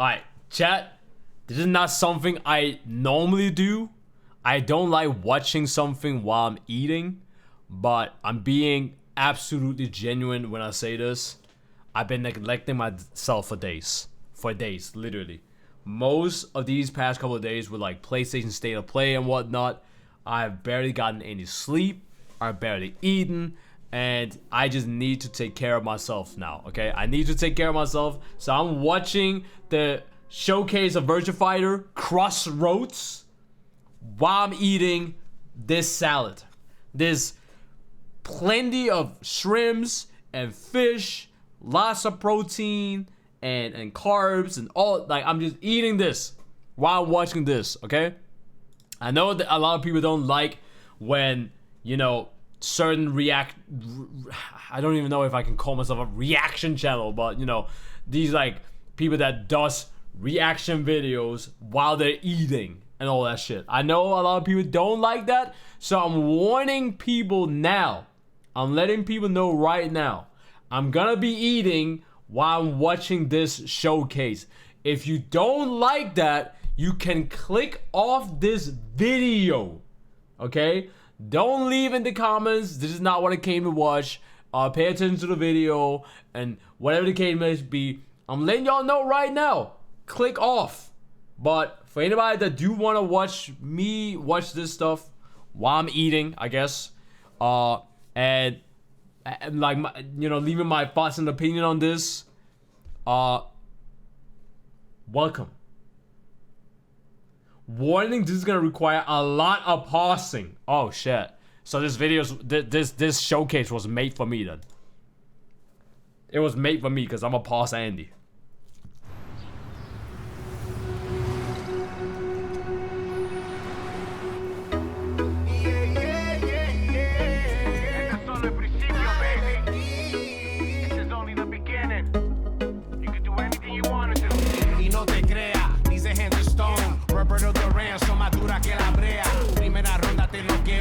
Alright, chat. This is not something I normally do. I don't like watching something while I'm eating, but I'm being absolutely genuine when I say this. I've been neglecting myself for days. For days, literally. Most of these past couple of days were like PlayStation State of Play and whatnot. I've barely gotten any sleep. I've barely eaten. And I just need to take care of myself now, okay? I need to take care of myself. So I'm watching the showcase of Virtua Fighter CROSSROADS while I'm eating this salad. There's plenty of shrimps and fish, lots of protein and carbs and all. Like, I'm just eating this while I'm watching this, okay? I know that a lot of people don't like when, you know, certain I don't even know if I can call myself a reaction channel, but you know, these like people that does reaction videos while they're eating and all that shit. I know a lot of people don't like that, so I'm warning people now. I'm letting people know right now. I'm gonna be eating while I'm watching this showcase. If you don't like that, you can click off this video, okay? Don't leave in the comments, this is not what I came to watch. Pay attention to the video, and whatever the case may be, I'm letting y'all know right now. Click off. But for anybody that do want to watch me watch this stuff while I'm eating, I guess, and like, you know, leaving my thoughts and opinion on this, welcome. Warning, this is gonna require a lot of pausing. Oh shit. So this showcase was made for me then. It was made for me because I'm a pause Andy.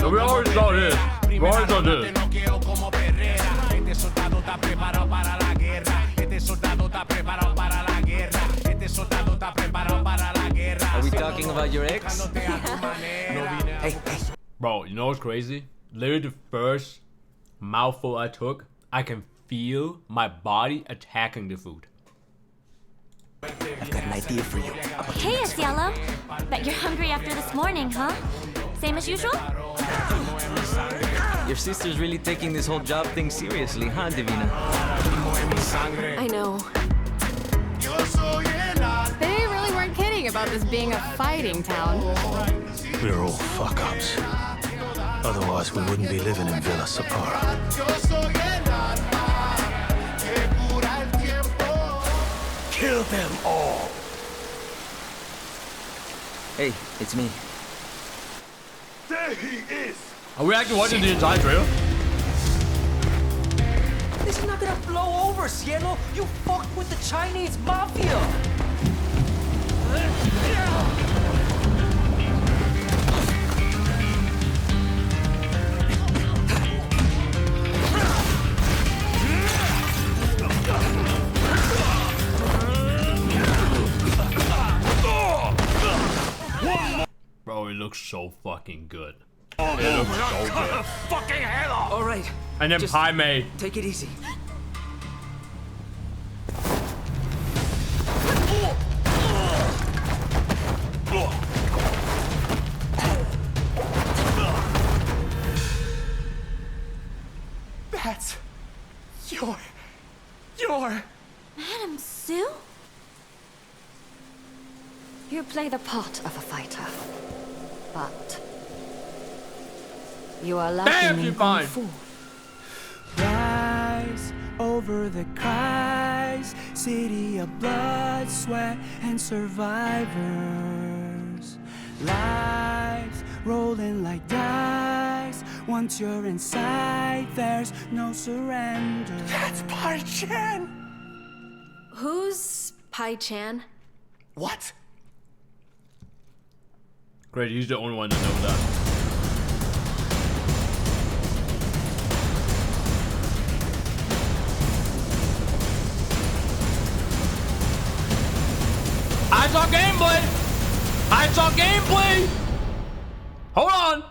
We already saw this. We already saw this. Are we talking about your ex? Hey. Bro, you know what's crazy? Literally the first mouthful I took, I can feel my body attacking the food. I've got an idea for you. Hey, it's Yellow. Bet you're hungry after this morning, huh? Same as usual? Your sister's really taking this whole job thing seriously, huh, Divina? I know. They really weren't kidding about this being a fighting town. We're all fuck-ups. Otherwise, we wouldn't be living in Villa Sapara. Kill them all! Hey, it's me. There he is! Are we actually watching the entire trailer? This is not gonna blow over, Cielo! You fucked with the Chinese mafia! Bro, it looks so fucking good. It looks so good. Fucking hell off! All right. And then Just Pai Mei. take it easy. That's... your... Madam Sue? You play the part of a fighter, but you are Damn, lacking she in fine. kung fu. Rise over the cries, city of blood, sweat, and survivors. Lives rolling like dice. Once you're inside, there's no surrender. That's Pai Chan! Who's Pai Chan? What? Great, he's the only one that knows that. I saw gameplay. I saw gameplay. Hold on.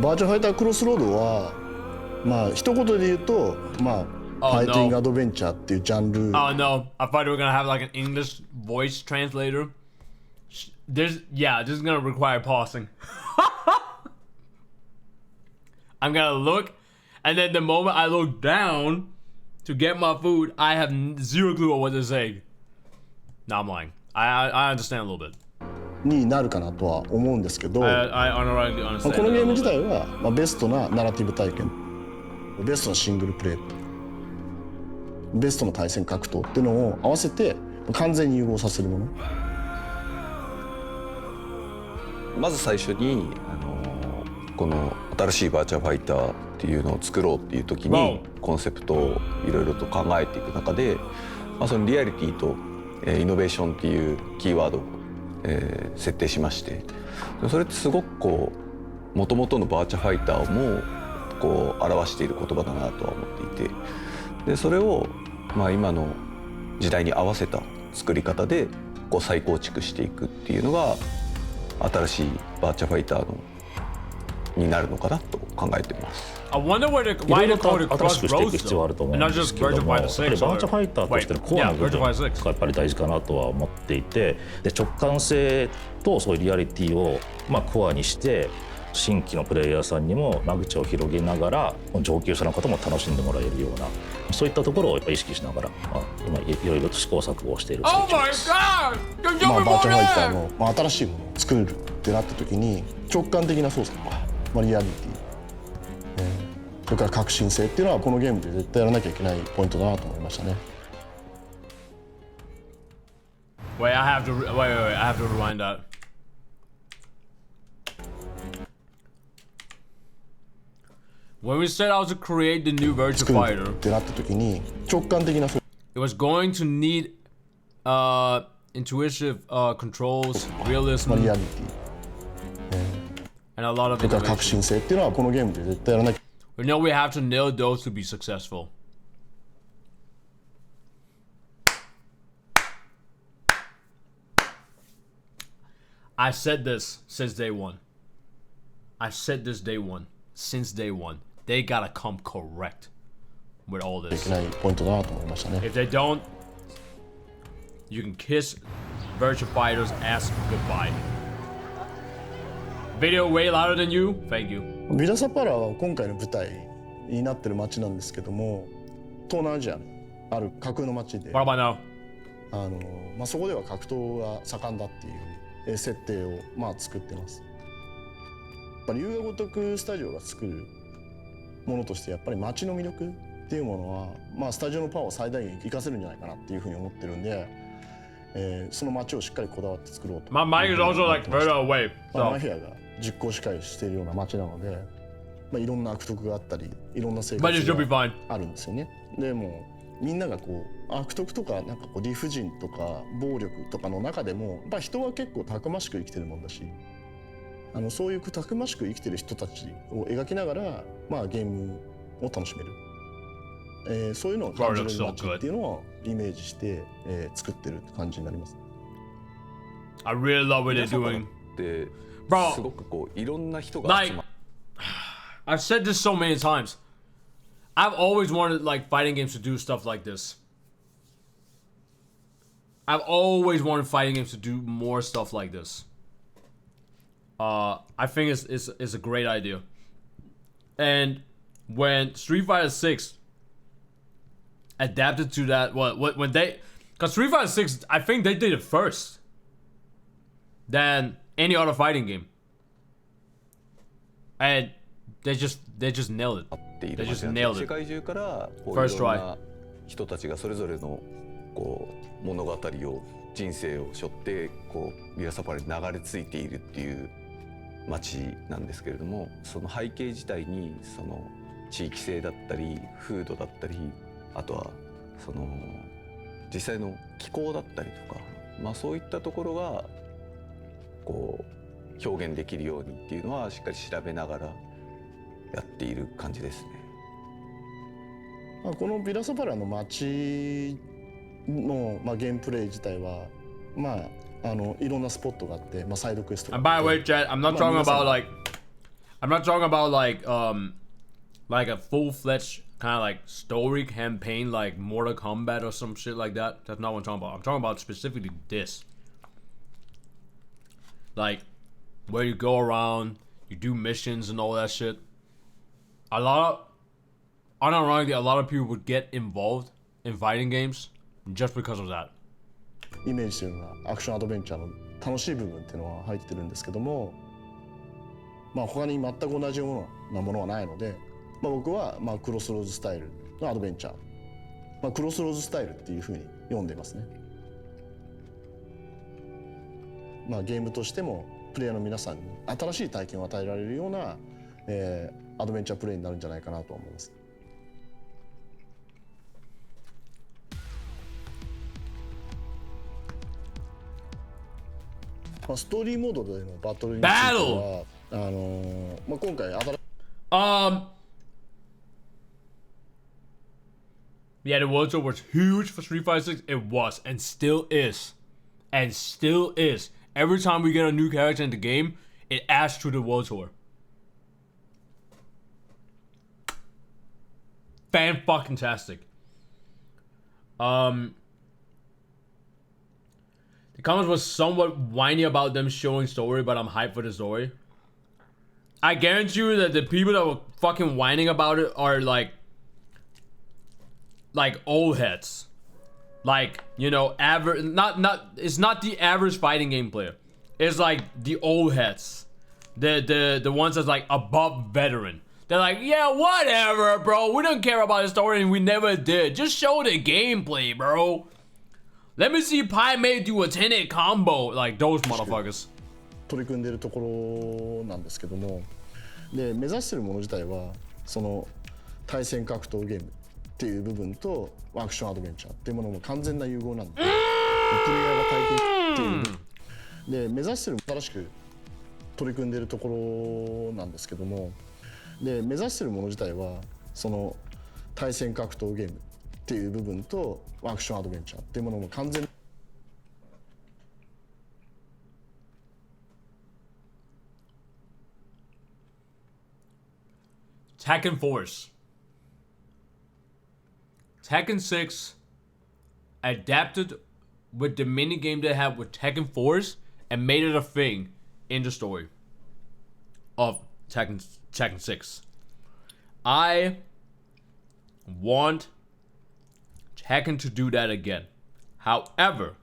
バーチャルファイタークロスロードはまあ一言で言うとまあファイティングアドベンチャーっていうジャンル。Oh no, I thought we were gonna have like an English voice translator. This is gonna require pausing. I'm gonna look, and then the moment I look down to get my food, I have zero clue what they're saying. No, I'm lying. I understand a little bit. になるかなとは思うんですけど、I understand. このゲーム自体は、まあ、ベストなナラティブ体験、ベストなシングルプレイ、ベストの対戦格闘っていうのを合わせて完全に融合させるもの。まず最初にこの新しいバーチャルファイターっていうのを作ろうっていう時にコンセプトをいろいろと考えていく中で、まあ、そのリアリティとイノベーションっていうキーワードを設定しまして、それってすごくこう元々のバーチャファイターもこう表している言葉だなとは思っていて、でそれをまあ今の時代に合わせた作り方でこう再構築していくっていうのが新しいバーチャファイターのになるのかなと考えています。I wonder why they call it CROSSROADS though, and not just Virtua Fighter 6. バーチャファイターとしてのコアな部分がやっぱり大事かなとは思っていて、で直感性とそういうリアリティをまあコアにして新規のプレイヤーさんにも間口を広げながら上級者の方も楽しんでもらえるようなそういったところをやっぱ意識しながら、まあ、今いろいろと試行錯誤をしている最中です。まあ、バーチャルファイターの、まあ、新しいものを作るってなった時に直感的な操作とか、まあ、リアリティ、それから革新性っていうのはこのゲームで絶対やらなきゃいけないポイントだなと思いましたね。Wait, I have to rewind that. When we set out to create the new Virtua Fighter, ってなった時に直感的な操作 it was going to need intuitive controls, realism, まあ、リアリティ、and a lot of それから革新 innovation. 性っていうのはこのゲームで絶対やらなきゃ We know we have to nail those to be successful. I said this since day one. I said this day one. Since day one. They gotta come correct with all い this. けないポイントだなと思いましたね。 If they don't, you can kiss Virtua Fighter's ass goodbye. Video way louder than you. Thank you. ビラサパラは今回の舞台になってる街なんですけども、東南アジアのある架空の街で、 What about now? まあ、そこでは格闘が盛んだっていう設定をまあ作ってます。やっぱり龍が如くスタジオが作るものとしてやっぱり街の魅力っていうものは、まあ、スタジオのパワーを最大限生かせるんじゃないかなっていうふうに思ってるんで、その街をしっかりこだわって作ろうと。 My mic is also like further away. まあ、 So. マフィアが実行司会しているような街なので、まあ、いろんな悪徳があったりいろんな生 But it 活 should be が fine. あるんですよね。でもみんながこう悪徳とかなんかこう理不尽とか暴力とかの中でもやっぱ人は結構たくましく生きてるもんだし、そういうたくましく生きてる人たちを描きながら、まあ、ゲームを楽しめる、そういうのを感じれる街っていうのをイメージして、作ってる感じになります。 I really love what they're doing. で、 Bro, すごくこういろんな人が集 like ま I've said this so many times. I've always wanted like fighting games to do stuff like this. I've always wanted fighting games to do more stuff like this. I think it's a great idea. And when Street Fighter 6 adapted to that, when they, because Street Fighter 6, I think they did it first than any other fighting game, and they just nailed it. ってい They る just 街なん nailed です。世 it. 界中からこう First いろんな人たちがそれぞれのこう物語を人生を背負ってこうビラサパラに流れ着いているっていう街なんですけれども、その背景自体にその地域性だったり風土だったりあとはその実際の気候だったりとか、そういったところがこう表現できるようにっていうのはしっかり調べながらやっている感じですね。このビラソパラの街の、ゲームプレイ自体は、いろんなスポットがあって、サイドクエストがあって。By the way, chat, I'm not talking about like a full-fledged kind of like story campaign like Mortal Kombat or some shit like that. That's not what I'm talking about. I'm talking about specifically this. Like where you go around, you do missions and all that shit. Unironically, a lot of people would get involved in fighting games just because of that. イメージしてるのはアクションアドベンチャーの楽しい部分っていうのは入ってるんですけども、他に全く同じようなものはないので、僕はクロスローズスタイルのアドベンチャー、クロスローズスタイルっていうふうに読んでいますね。ゲームとしてもプレイヤーの皆さんに新しい体験を与えられるような、アドベンチャープレイになるんじゃないかなと思います。ストーリーモードでのバトルについては、今回Yeah, the world tour was huge for Street Fighter 6. It was, and still is. And still is. Every time we get a new character in the game, it adds to the world tour. Fan-fucking-tastic. The comments was somewhat whiny about them showing story, but I'm hyped for the story. I guarantee you that the people that were fucking whining about it are like old heads. Like, you know, average, it's not the average fighting game player. It's like the old heads. The ones that's like above veteran. They're like, yeah, whatever, bro. We don't care about the story and we never did. Just show the gameplay, bro. Let me see Pai Mei do a 10-hit combo. Like those motherfuckers. 取り組んでいるところなんですけども、で目指しているもの自体はその対戦格闘ゲームっていう部分とアクションアドベンチャーっていうものの完全な融合なんで、プレイヤーが体験っていうで目指している新しく取り組んでいるところなんですけども、で目指しているもの自体はその対戦格闘ゲームっていう部分とアクションアドベンチャーっていうものの完全Tekken Force. Tekken 6 adapted with the minigame they had with Tekken Force and made it a thing in the story of Tekken 6. I want Tekken to do that again. However,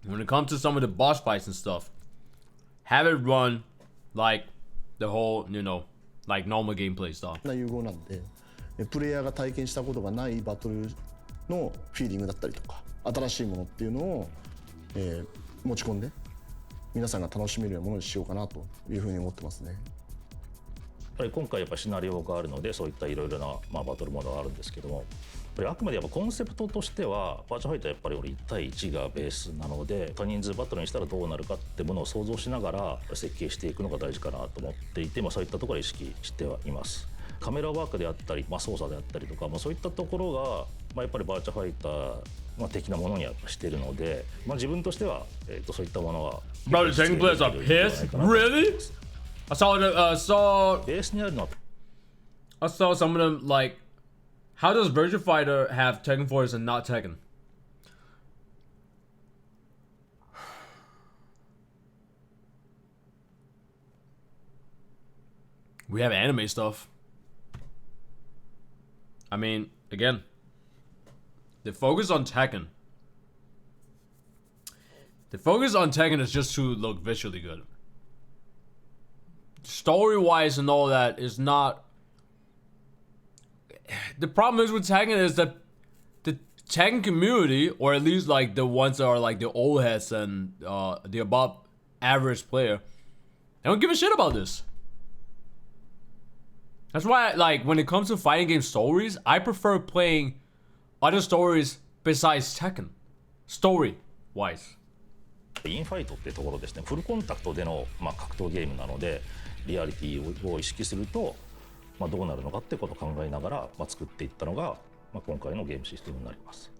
when it comes to some of the boss fights and stuff, have it run like the whole, you know, like normal gameplay stuff. な融合なんで、プレイヤーが体験したことがないバトルのフィーリングだったりとか、新しいものっていうのを、持ち込んで皆さんが楽しめるようなものにしようかなというふうに思ってますね。やっぱり今回やっぱシナリオがあるのでそういったいろいろな、バトルモードがあるんですけども、やっぱりあくまでやっぱコンセプトとしてはバーチャファイターやっぱり俺1対1がベースなので、多人数バトルにしたらどうなるかってものを想像しながら設計していくのが大事かなと思っていて、そういったところを意識してはいます。カメラワークであったり、操作であったりとか、そういったところが、やっぱりバーチャファイター的なものにはしているので、自分としては、そういったものは Bro, the Tekken players are pissed? Really? I saw some of them like, how does Virtua Fighter have Tekken Force and not Tekken? We have anime stuff. I mean, again, the focus on Tekken. The focus on Tekken is just to look visually good. Story-wise and all that is not... The problem is with Tekken is that the Tekken community, or at least like the ones that are like the old heads and the above average player, they don't give a shit about this. That's why, like, when it comes to fighting game stories, I prefer playing other stories besides Tekken. Story-wise. インファイトってところですね、フルコンタクトでの、格闘ゲームなので、リアリティを意識すると、どうなるのかってことを考えながら、作っていったのが、今回のゲームシステムになります。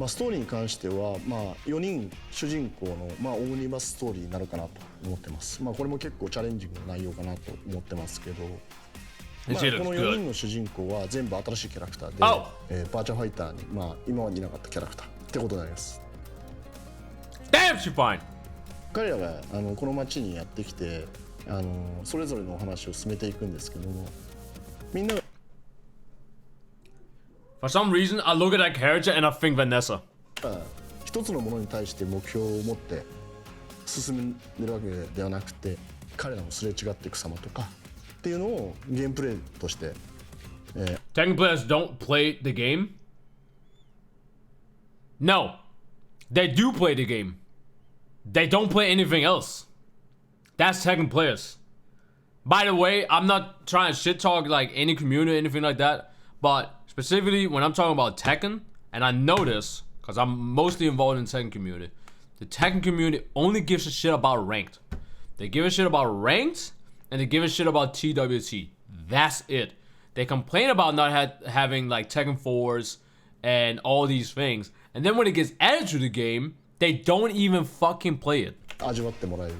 ストーリーに関しては、4人主人公の、オムニバスストーリーになるかなと思ってます。これも結構チャレンジングな内容かなと思ってますけど、この4人の主人公は全部新しいキャラクターで、バーチャファイターに、今までいなかったキャラクターってことになります。Damn, she fine. 彼らがこの街にやってきて、それぞれのお話を進めていくんですけども、みんなが For some reason, I look at that character and I think Vanessa. 一つのものに対して目標を持って進んでるわけではなくて、彼らのすれ違っていく様とかっていうのをゲームプレイとして、Tekken players don't play the game? No. They do play the game. They don't play anything else. That's Tekken players. By the way, I'm not trying to shit talk like any community or anything like that, but specifically when I'm talking about Tekken, and I know this because I'm mostly involved in the Tekken community, the Tekken community only gives a shit about ranked. They give a shit about ranked, and they give a shit about TWT. That's it. They complain about not having like Tekken 4s and all these things, and then when it gets added to the game, they don't even fucking play it. 味わってもらえる。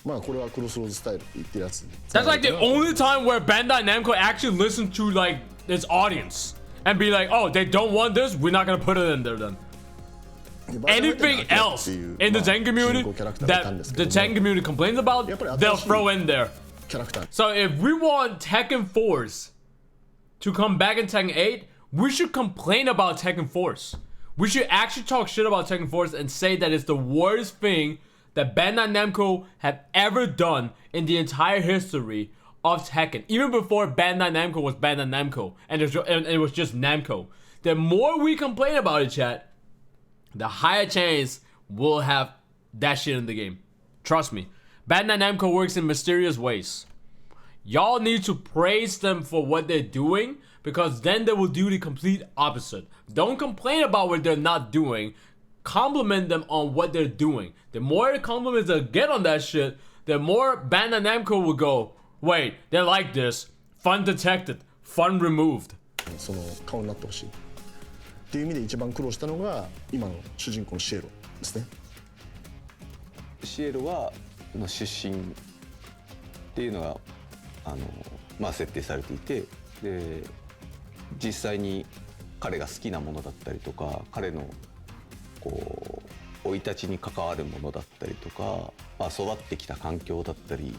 これはクロスロードスタイルって言ってるやつ。That's like the only time where Bandai Namco actually listen to like its audience and be like, oh, they don't want this, we're not gonna put it in there then. Anything else in the Tekken community that the Tekken community complains about, they'll throw in there. So if we want Tekken 4s to come back in Tekken 8, we should complain about Tekken 4s. We should actually talk shit about Tekken 4s and say that it's the worst thing that Bandai Namco have ever done in the entire history of Tekken. Even before Bandai Namco was Bandai Namco and it was just Namco. The more we complain about it, chat, the higher chance we'll have that shit in the game. Trust me. Bandai Namco works in mysterious ways. Y'all need to praise them for what they're doing, because then they will do the complete opposite. Don't complain about what they're not doing. Compliment them on what they're doing. The more compliments they get on that shit, the more Bandai Namco will go, wait, they like this. Fun detected. Fun removed. その顔になってほしいっていう意味で一番苦労したのが今の主人公のシエロですね。シエロの出身っていうのが設定されていて、で実際に彼が好きなものだったりとか、彼のこう生い立ちに関わるものだったりとか、育ってきた環境だったり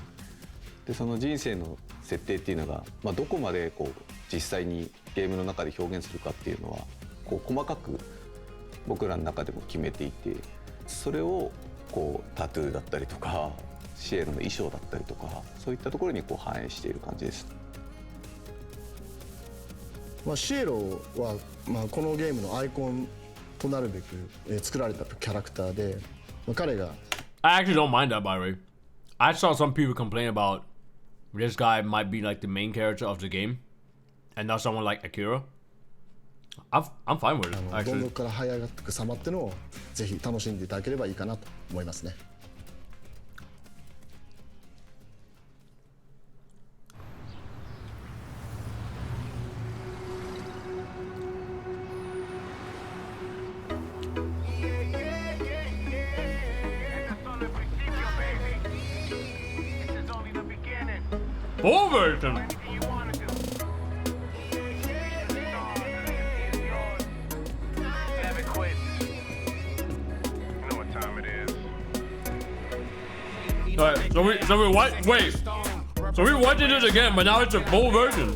で、その人生の設定っていうのが、どこまでこう実際にゲームの中で表現するかっていうのはこう細かく僕らの中でも決めていて、それをこうタトゥーだったりとかシエロの衣装だったりとか、そういったところにこう反映している感じです。シエロは、このゲームのアイコンとなるべく、作られたキャラクターで、彼が I actually don't mind that, by the way. I saw some people complain about this guy might be like the main character of the game and not someone like Akira. I'm fine with it, どん actually. どんから這い上がっていく様っていうのをぜひ楽しんでいただければいいかなと思いますね。Full version. Alright, so we what? Wait. So we watching it again, but now it's a full version.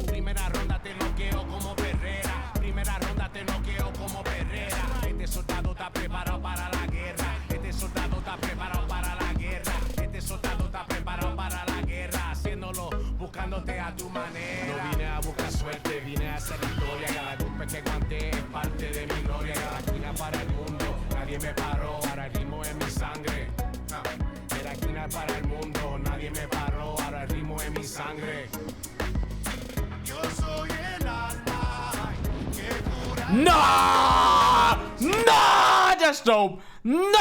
Buscándote a tu manera. No vine a buscar suerte, vine a hacer historia. Cada golpe que aguanté es parte de mi gloria. Cada esquina para el mundo. nadie me paró, ahora el ritmo es mi sangre. Yo soy el alma que cura. Nah! Nah! That's dope. Nah!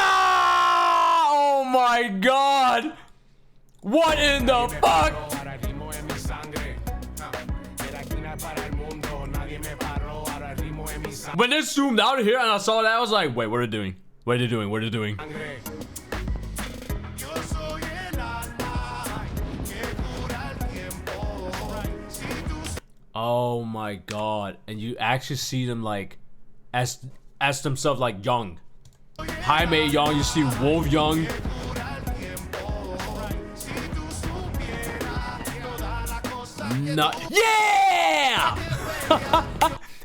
Oh my god! What in the fuck? Ahora el ritmo es mi sangre. De la esquina para el mundo, nadie me paró, ahora el ritmo es mi sangre. When they zoomed out here and I saw that, I was like, wait, what are they doing? What are they doing? What are they doing? Yo soy el alma que cura el tiempo. Si tú Oh my god. And you actually see them like as themselves like young. Jaime young, you see Wolf young. Yeah!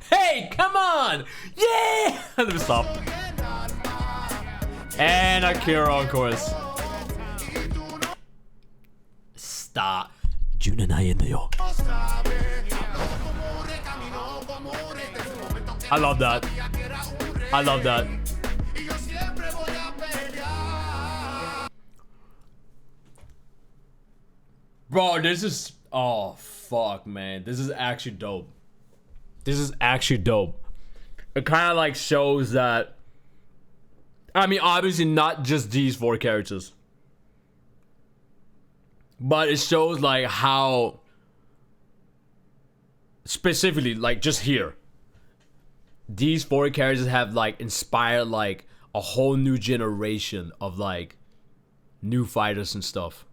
Hey, come on! Yeah! Let me stop. And Akira, of course. Stop. I love that. I love that. Bro, this is... Oh, fuck, man. This is actually dope. This is actually dope. It kind of like shows that... I mean, obviously not just these 4 characters. But it shows like how... Specifically, like just here. These 4 characters have like inspired like a whole new generation of like new fighters and stuff.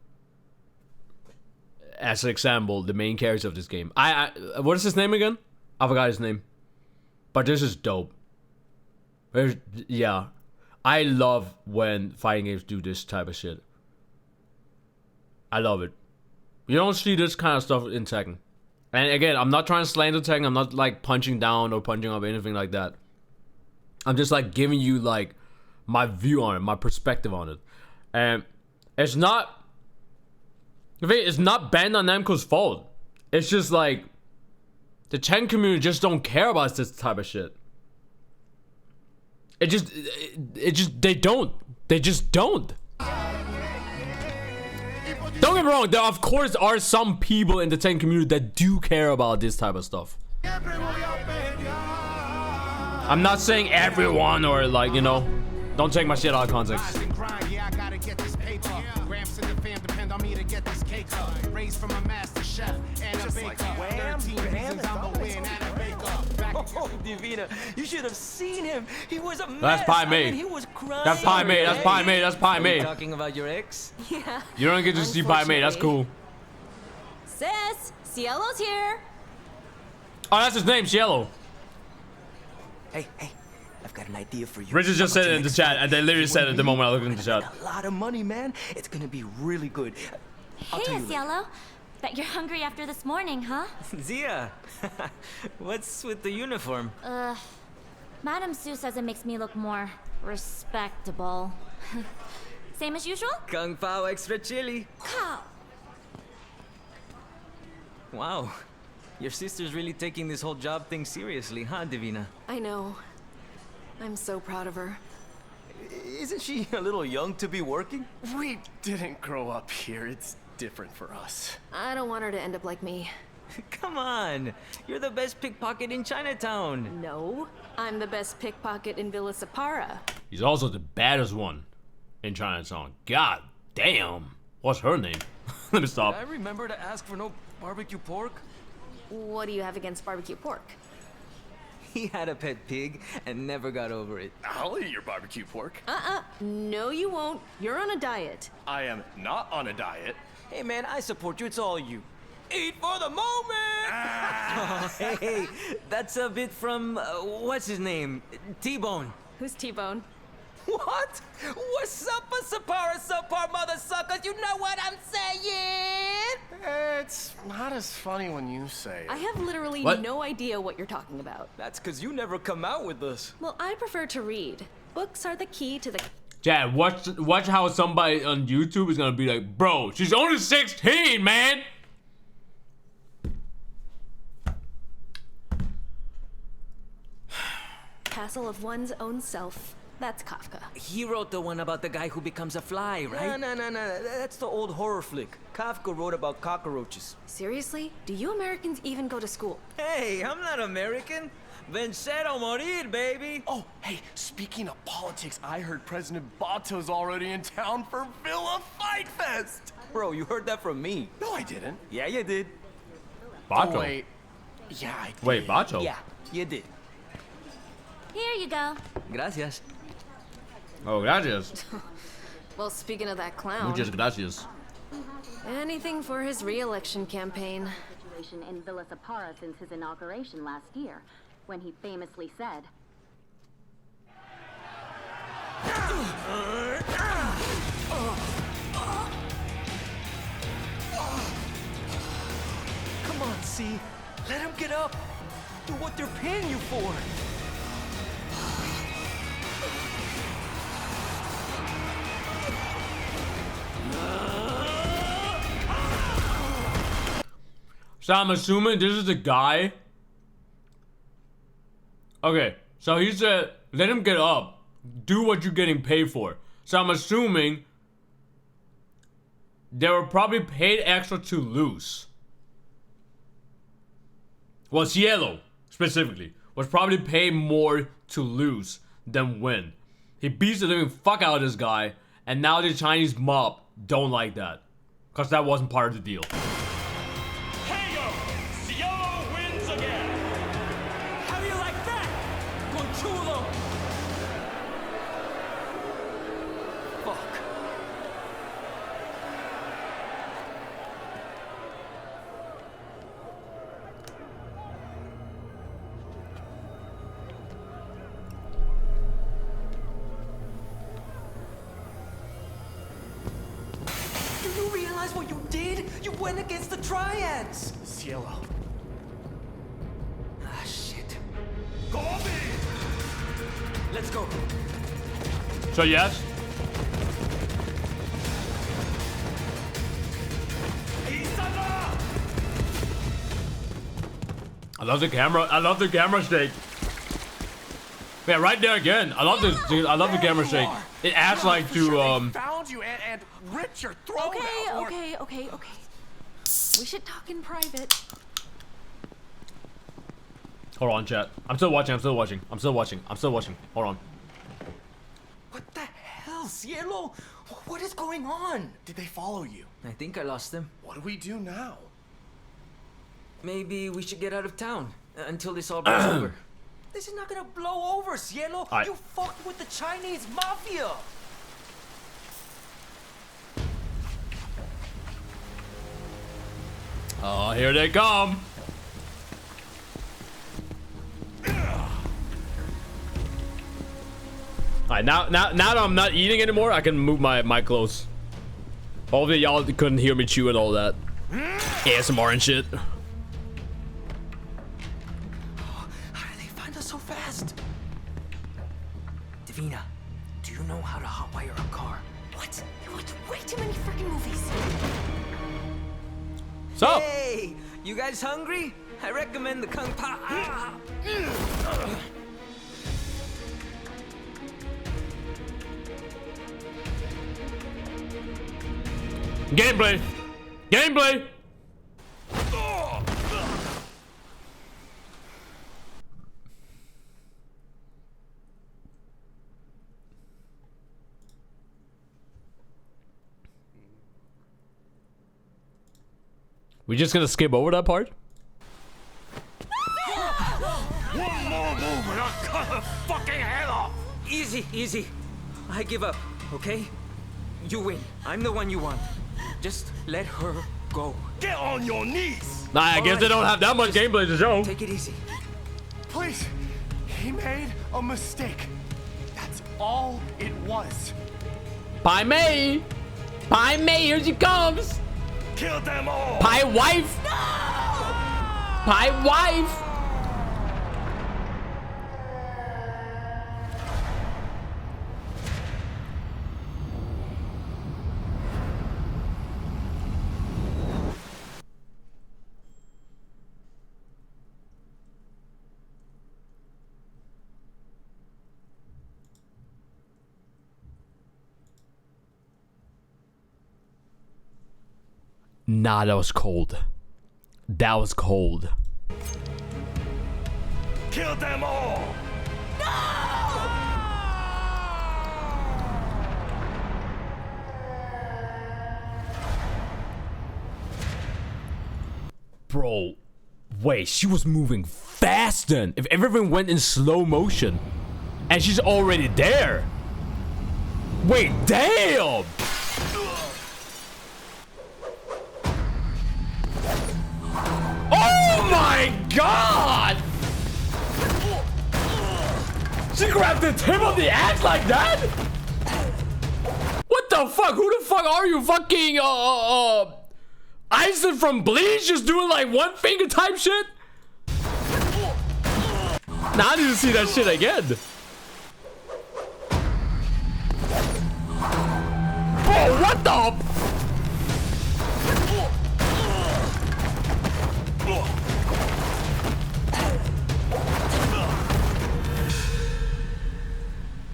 As an example, the main character of this game. What is his name again? I forgot his name. But this is dope. Yeah. I love when fighting games do this type of shit. I love it. You don't see this kind of stuff in Tekken. And again, I'm not trying to slander Tekken. I'm not like punching down or punching up or anything like that. I'm just like giving you like my view on it, my perspective on it. And it's not banned on Namco's fault. It's just like the Tekken community just don't care about this type of shit. They just don't. Don't get me wrong, there of course are some people in the Tekken community that do care about this type of stuff. I'm not saying everyone or like, you know, don't take my shit out of context. Oh, Divina, you should have seen him. He was a mess. That's pie me. He was crying. That's pie me. That's pie me. That's pie me. Talking about your ex? Yeah. You don't get to see pie me. That's cool. Sis, Cielo's here. Oh, that's his name, Cielo. Hey, I've got an idea for you. Richard just said it in the chat, and they literally said it the moment I looked in the chat. A lot of money, man. It's gonna be really good. I'll tell Hey, you later. Cielo. Bet you're hungry after this morning, huh? Zia, what's with the uniform? Madame Sue says it makes me look more respectable. Same as usual? Kung Pao extra chili. Cow. Wow, your sister's really taking this whole job thing seriously, huh, Divina? I know. I'm so proud of her. Isn't she a little young to be working? We didn't grow up here. It's different for us. I don't want her to end up like me. Come on, you're the best pickpocket in Chinatown. No, I'm the best pickpocket in Villa Sapara. He's also the baddest one in Chinatown. God damn. What's her name? Let me stop. I remember to ask for no barbecue pork. What do you have against barbecue pork? He had a pet pig and never got over it. I'll eat your barbecue pork. No, you won't. You're on a diet. I am not on a diet. Hey, man, I support you. It's all you. Eat for the moment! Oh, hey, that's a bit from, what's his name? T-Bone. Who's T-Bone? What? What's up, Sapara subpar mother suckers? You know what I'm saying? It's not as funny when you say it. I have literally What? no idea what you're talking about. That's because you never come out with us. Well, I prefer to read. Books are the key to the... Chad, watch how somebody on YouTube is gonna be like, bro, she's only 16, man. castle of one's own self. That's Kafka. He wrote the one about the guy who becomes a fly, right? No. That's the old horror flick. Kafka wrote about cockroaches. Seriously? Do you Americans even go to school? Hey, I'm not American. Vencer o morir, baby. Oh, hey, speaking of politics, I heard President Bato's already in town for Villa Fight Fest. Bro, you heard that from me. No, I didn't. Yeah, you did. Bato? Oh, wait. Yeah, I did. Wait, Bato? Yeah, you did. Here you go. Gracias. Oh, gracias. Well, speaking of that clown, Muchas gracias. anything for his re-election campaign. In Villa Sapara since his inauguration last year, when he famously said, Come on, C. Let him get up. Do what they're paying you for. So I'm assuming this is the guy. Okay, so he said, let him get up. Do what you're getting paid for. So I'm assuming they were probably paid extra to lose. Well, Cielo, specifically, was probably paid more to lose than win. He beats the living fuck out of this guy, and now the Chinese mob don't like that. Because that wasn't part of the deal. How do you like that? Conchulo. Fuck. Do you realize what you did? You went against the Triads. Cielo. Ah, shit. Let's go. So yes. I love the camera. I love the camera shake. Yeah, right there again. I love this. I love the camera shake. It adds like to Found you and ripped your throat Okay, out. okay. We should talk in private. Hold on, chat. I'm still watching. Hold on. What the hell, Cielo? What is going on? Did they follow you? I think I lost them. What do we do now? Maybe we should get out of town until this all blows over. This is not gonna blow over, Cielo. Alright. You fucked with the Chinese mafia. Oh, here they come. Alright, now that I'm not eating anymore, I can move my clothes. Hopefully y'all couldn't hear me chew and all that. ASMR and shit. How did they find us so fast? Davina, do you know how to hotwire a car? What? You watch way too many freaking movies. So. Hey, you guys hungry? I recommend the Kung Pao. Gameplay. We just gonna skip over that part? One more move and I'll cut her fucking head off! Easy. I give up, okay? You win. I'm the one you want. Just let her go. Get on your knees! Nah, I guess they don't have that much gameplay to show. Take it easy. Please. He made a mistake. That's all it was. Pie May, here she comes. Kill them all! Pie wife. No! Pie wife. Nah, that was cold. That was cold. Kill them all! Bro, wait, she was moving fast then. If everything went in slow motion and she's already there. Wait, damn! Oh my god! She grabbed the tip of the axe like that? What the fuck? Who the fuck are you? Fucking, Isaac from Bleach just doing like one finger type shit? Now I need to see that shit again. Bro, what the?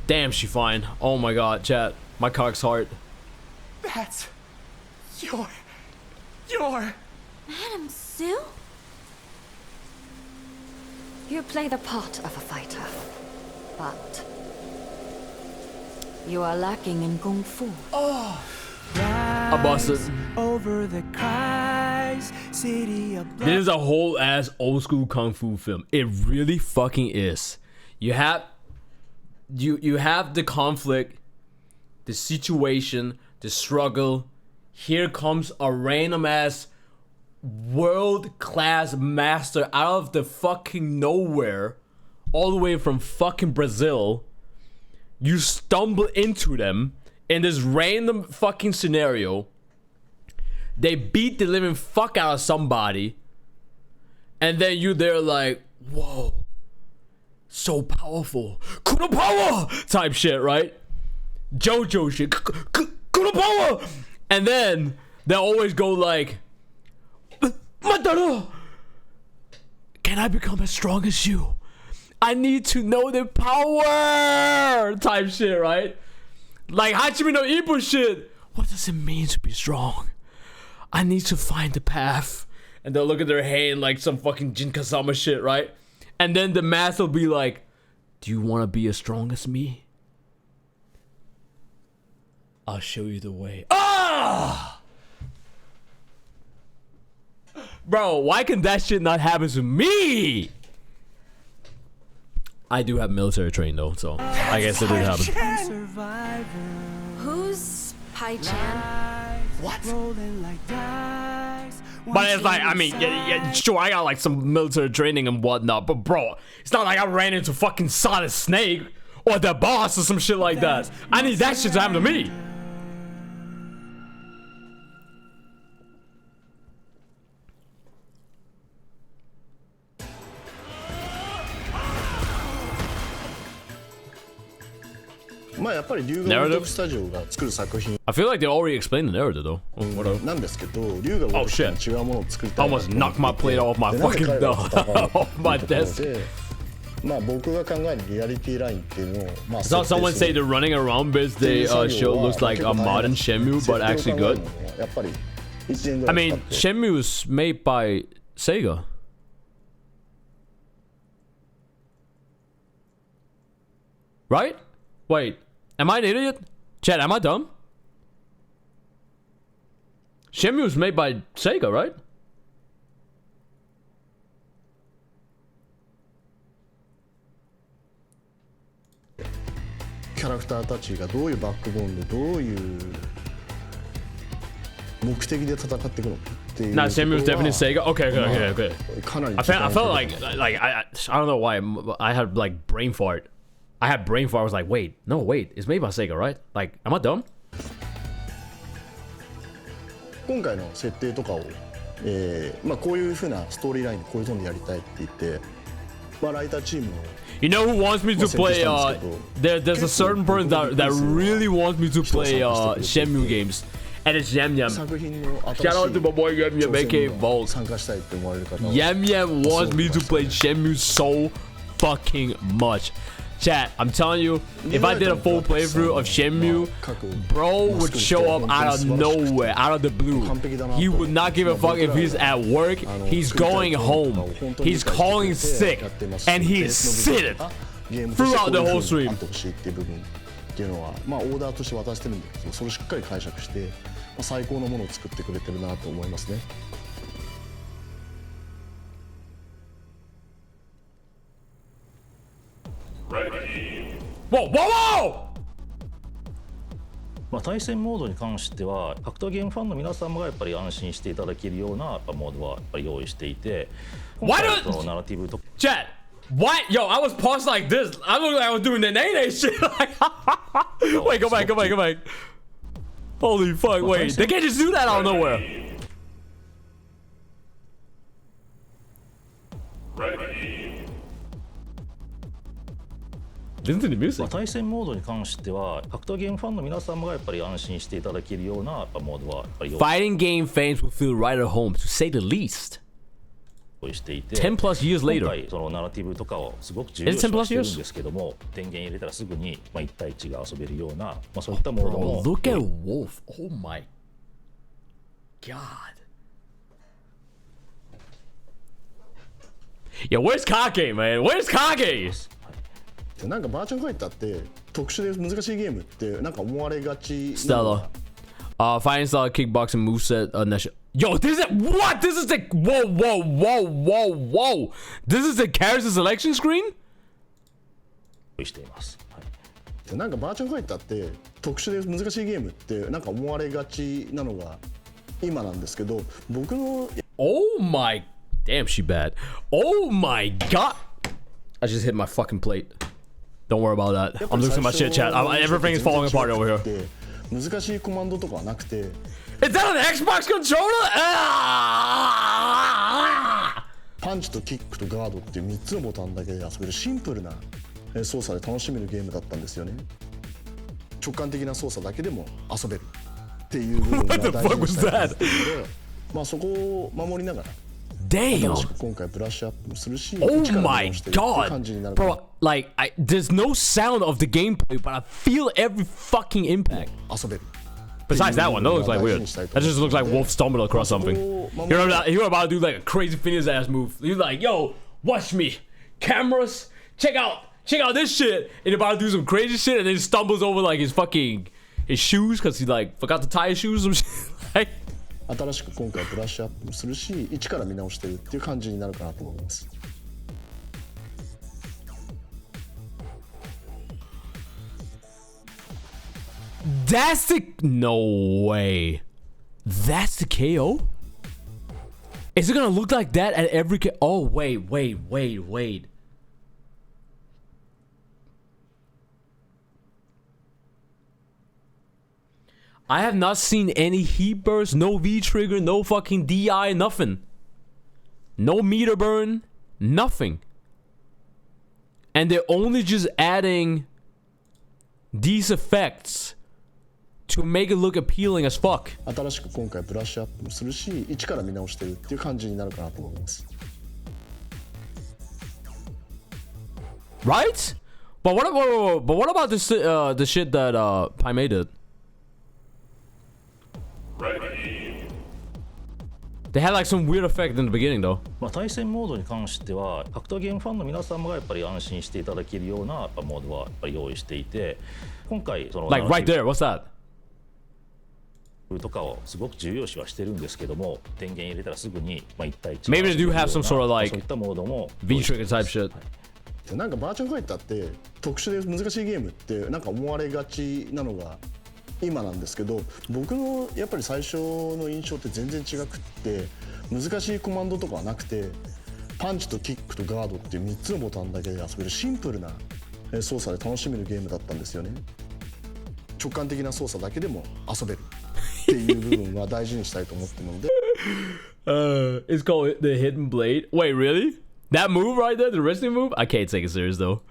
Damn, she fine. Oh my god, chat. My cock's hard. That's your Madam Sue? You play the part of a fighter, but you are lacking in kung fu. I busted. Over the cries, city of This is a whole ass old school kung fu film. It really fucking is. You have the conflict, the situation, the struggle. Here comes a random ass world-class master out of the fucking nowhere, all the way from fucking Brazil. You stumble into them in this random fucking scenario. They beat the living fuck out of somebody, and then you there like, whoa, so powerful, kudo power type shit, right? JoJo shit, kudo power. And then they always go like, Mataro, can I become as strong as you? I need to know the power type shit, right? Like Hachime no Ippo shit. What does it mean to be strong? I need to find the path. And they'll look at their hand like some fucking Jin Kazama shit, right? And then the master will be like, do you want to be as strong as me? I'll show you the way. Ah! Bro, why can that shit not happen to me? I do have military training though, so I guess it did happen. Who's Pai Chan? What? But it's like, I mean, yeah, sure, I got like some military training and whatnot, but bro, it's not like I ran into fucking Solid Snake or the boss or some shit like that. I need that shit to happen to me. Narrative? I feel like they already explained the narrative though. Oh shit. Almost knocked my plate off my fucking off my desk. Saw someone say the running around bits they show looks like a modern Shenmue, but actually good. I mean, Shenmue is made by Sega. Right? Wait, am I an idiot? Chad, am I dumb? Shenmue was made by Sega, right? Nah, Shenmue was definitely Sega. Okay. I felt like I don't know why I had like brain fart. I had brain fart. I was like, wait, it's made by Sega, right? Like, am I dumb? 今回の設定とかを、こういう風なストーリーラインでこういうのでやりたいって言って、ライターチームの You know who wants me to play? There's a certain person that really wants me to play Shenmue games, and it's Yam Yam. Shout out to my boy Yam Yam, aka Vault. Yam Yam wants me to play Shenmue so fucking much. Chat, I'm telling you, if I did a full playthrough of Shenmue, bro would show up out of nowhere, out of the blue. He would not give a fuck if he's at work. He's going home. He's calling sick, and he's sitting throughout the whole stream. っていうのはまあオーダーとして渡してるんだけど、それをしっかり解釈して、最高のものを作ってくれてるなと思いますね。Whoa, whoa, whoa! まあ対戦モードに関しては格闘ゲームファンの皆様がやっぱり安心していただけるようなやっぱモードはやっぱり用意していて、今回そのナラティブと Chat, what? Yo, I was paused like this. I looked like I was doing the nay shit. Wait, go back. Holy fuck, wait. They can't just do that out of nowhere. Listen to the music. 対戦モードに関しては格闘ゲームファンの皆様がやっぱり安心していただけるようなやっぱモードはやっぱり Fighting game fans will feel right at home, to say the least. 10 plus years later. 今回そのナラティブとかをすごく重要視してるんですけども、電源入れたらすぐに1対1が遊べるようなそういったモードも。Look at Wolf. Oh my god. Yo, where's Kake, man? Where's Kake? なんかバーチャルファイターって特殊で難しいゲームってなんか思われがち。Stella. Fighting style, kickboxing moveset. Yo, this is what? This is the whoa. This is the character selection screen? しています。なんかバーチャルファイターって特殊で難しいゲームってなんか思われがちなのが今なんですけど、僕の Oh my damn, she bad. Oh my god. I just hit my fucking plate. Don't worry about that. I'm losing my shit, chat. Everything is falling apart over here. 難しいコマンドとかはなくて。Is that an Xbox controller? パンチとキックとガードっていう3つのボタンだけで遊べるシンプルな操作で楽しめるゲームだったんですよね。直感的な操作だけでも遊べるっていう部分が大事にしたいので、まあそこを守りながら。Damn! Oh my god! Bro, like, there's no sound of the gameplay, but I feel every fucking impact. Besides that one, that looks like weird. That just looks like Wolf stumbled across something. You're about to do like a crazy fitness ass move. You're like, yo, watch me. Cameras, check out this shit. And you're about to do some crazy shit and then he stumbles over like his shoes because he like forgot to tie his shoes or some shit. Like, 新しく今回ブラッシュアップするし、一から見直してるっていう感じになるかなと思います。That's the no way. That's the KO? Is it gonna look like that at every KO? Oh wait. I have not seen any heat burst, no V-trigger, no fucking DI, nothing. No meter burn, nothing. And they're only just adding these effects to make it look appealing as fuck. 新しく今回ブラッシュアップするし、一から見直してるっていう感じになるかなと思います。Right? But what about this the shit that Paimei did? They had like some weird effect in the beginning though. まあ対戦モードに関しては格闘ゲームファンの皆様がやっぱり安心していただけるようなやっぱモードはやっぱり用意していて、今回その Like right there, what's that? とかをすごく重要視はしてるんですけども、電源入れたらすぐに1対1。Maybe they do have some sort of like そういったモードも V-trigger type shit. なんかバーチャルファイターって特殊で難しいゲームってなんか思われがちなのが今なんですけど、僕のやっぱり最初の印象って全然違くって、難しいコマンドとかはなくて、パンチとキックとガードっていう3つのボタンだけで遊べるシンプルな操作で楽しめるゲームだったんですよね。直感的な操作だけでも遊べるっていう部分は大事にしたいと思ってるので。It's called the Hidden Blade. Wait, really? That move right there, the wrestling move? I can't take it serious though.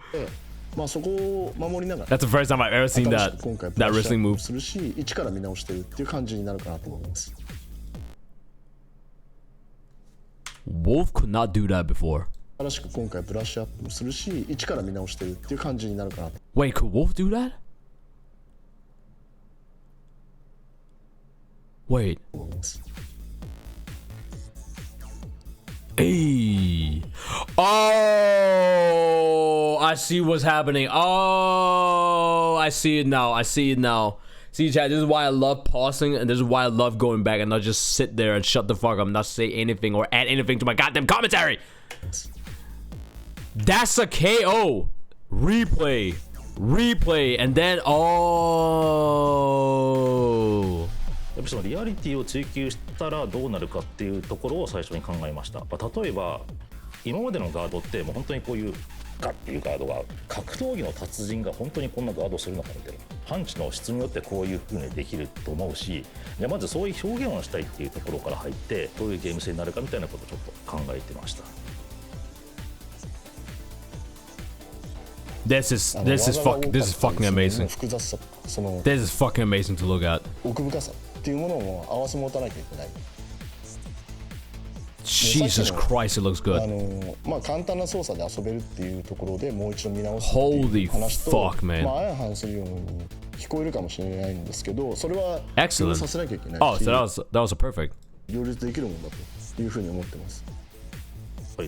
まあそこを守りながら。That's the first time I've ever seen that wrestling move. するし、一から見直してるっていう感じになるかなと思います。Wolf could not do that before. 新しく今回ブラッシュアップもするし、一から見直してるっていう感じになるかなと。Wait, could Wolf do that? Wait. Hey. Oh, I see what's happening. Oh, I see it now. I see it now. See, chat, this is why I love pausing, and this is why I love going back and not just sit there and shut the fuck up and not say anything or add anything to my goddamn commentary. That's a KO. Replay. Replay. And then, oh. やっぱそのリアリティを追求したらどうなるかっていうところを最初に考えました。例えば今までのガードってもう本当にこういうガッっていうガードが格闘技の達人が本当にこんなガードするのかみたいな、パンチの質によってこういう風にできると思うし、じゃあまずそういう表現をしたいっていうところから入ってどういうゲーム性になるかみたいなことをちょっと考えてました。This is fucking amazing. This is fucking amazing to look at. 奥深さっていうものを合わせ持たなきゃいけない。Jesus Christ, it looks good. まあ簡単な操作で遊べるっていうところでもう一度見直すっていう話と、まあ相反するように聞こえるかもしれないんですけど、それは両立させなきゃいけないし、Oh, so that was a perfect. 両立できるもんだというふうに思ってます。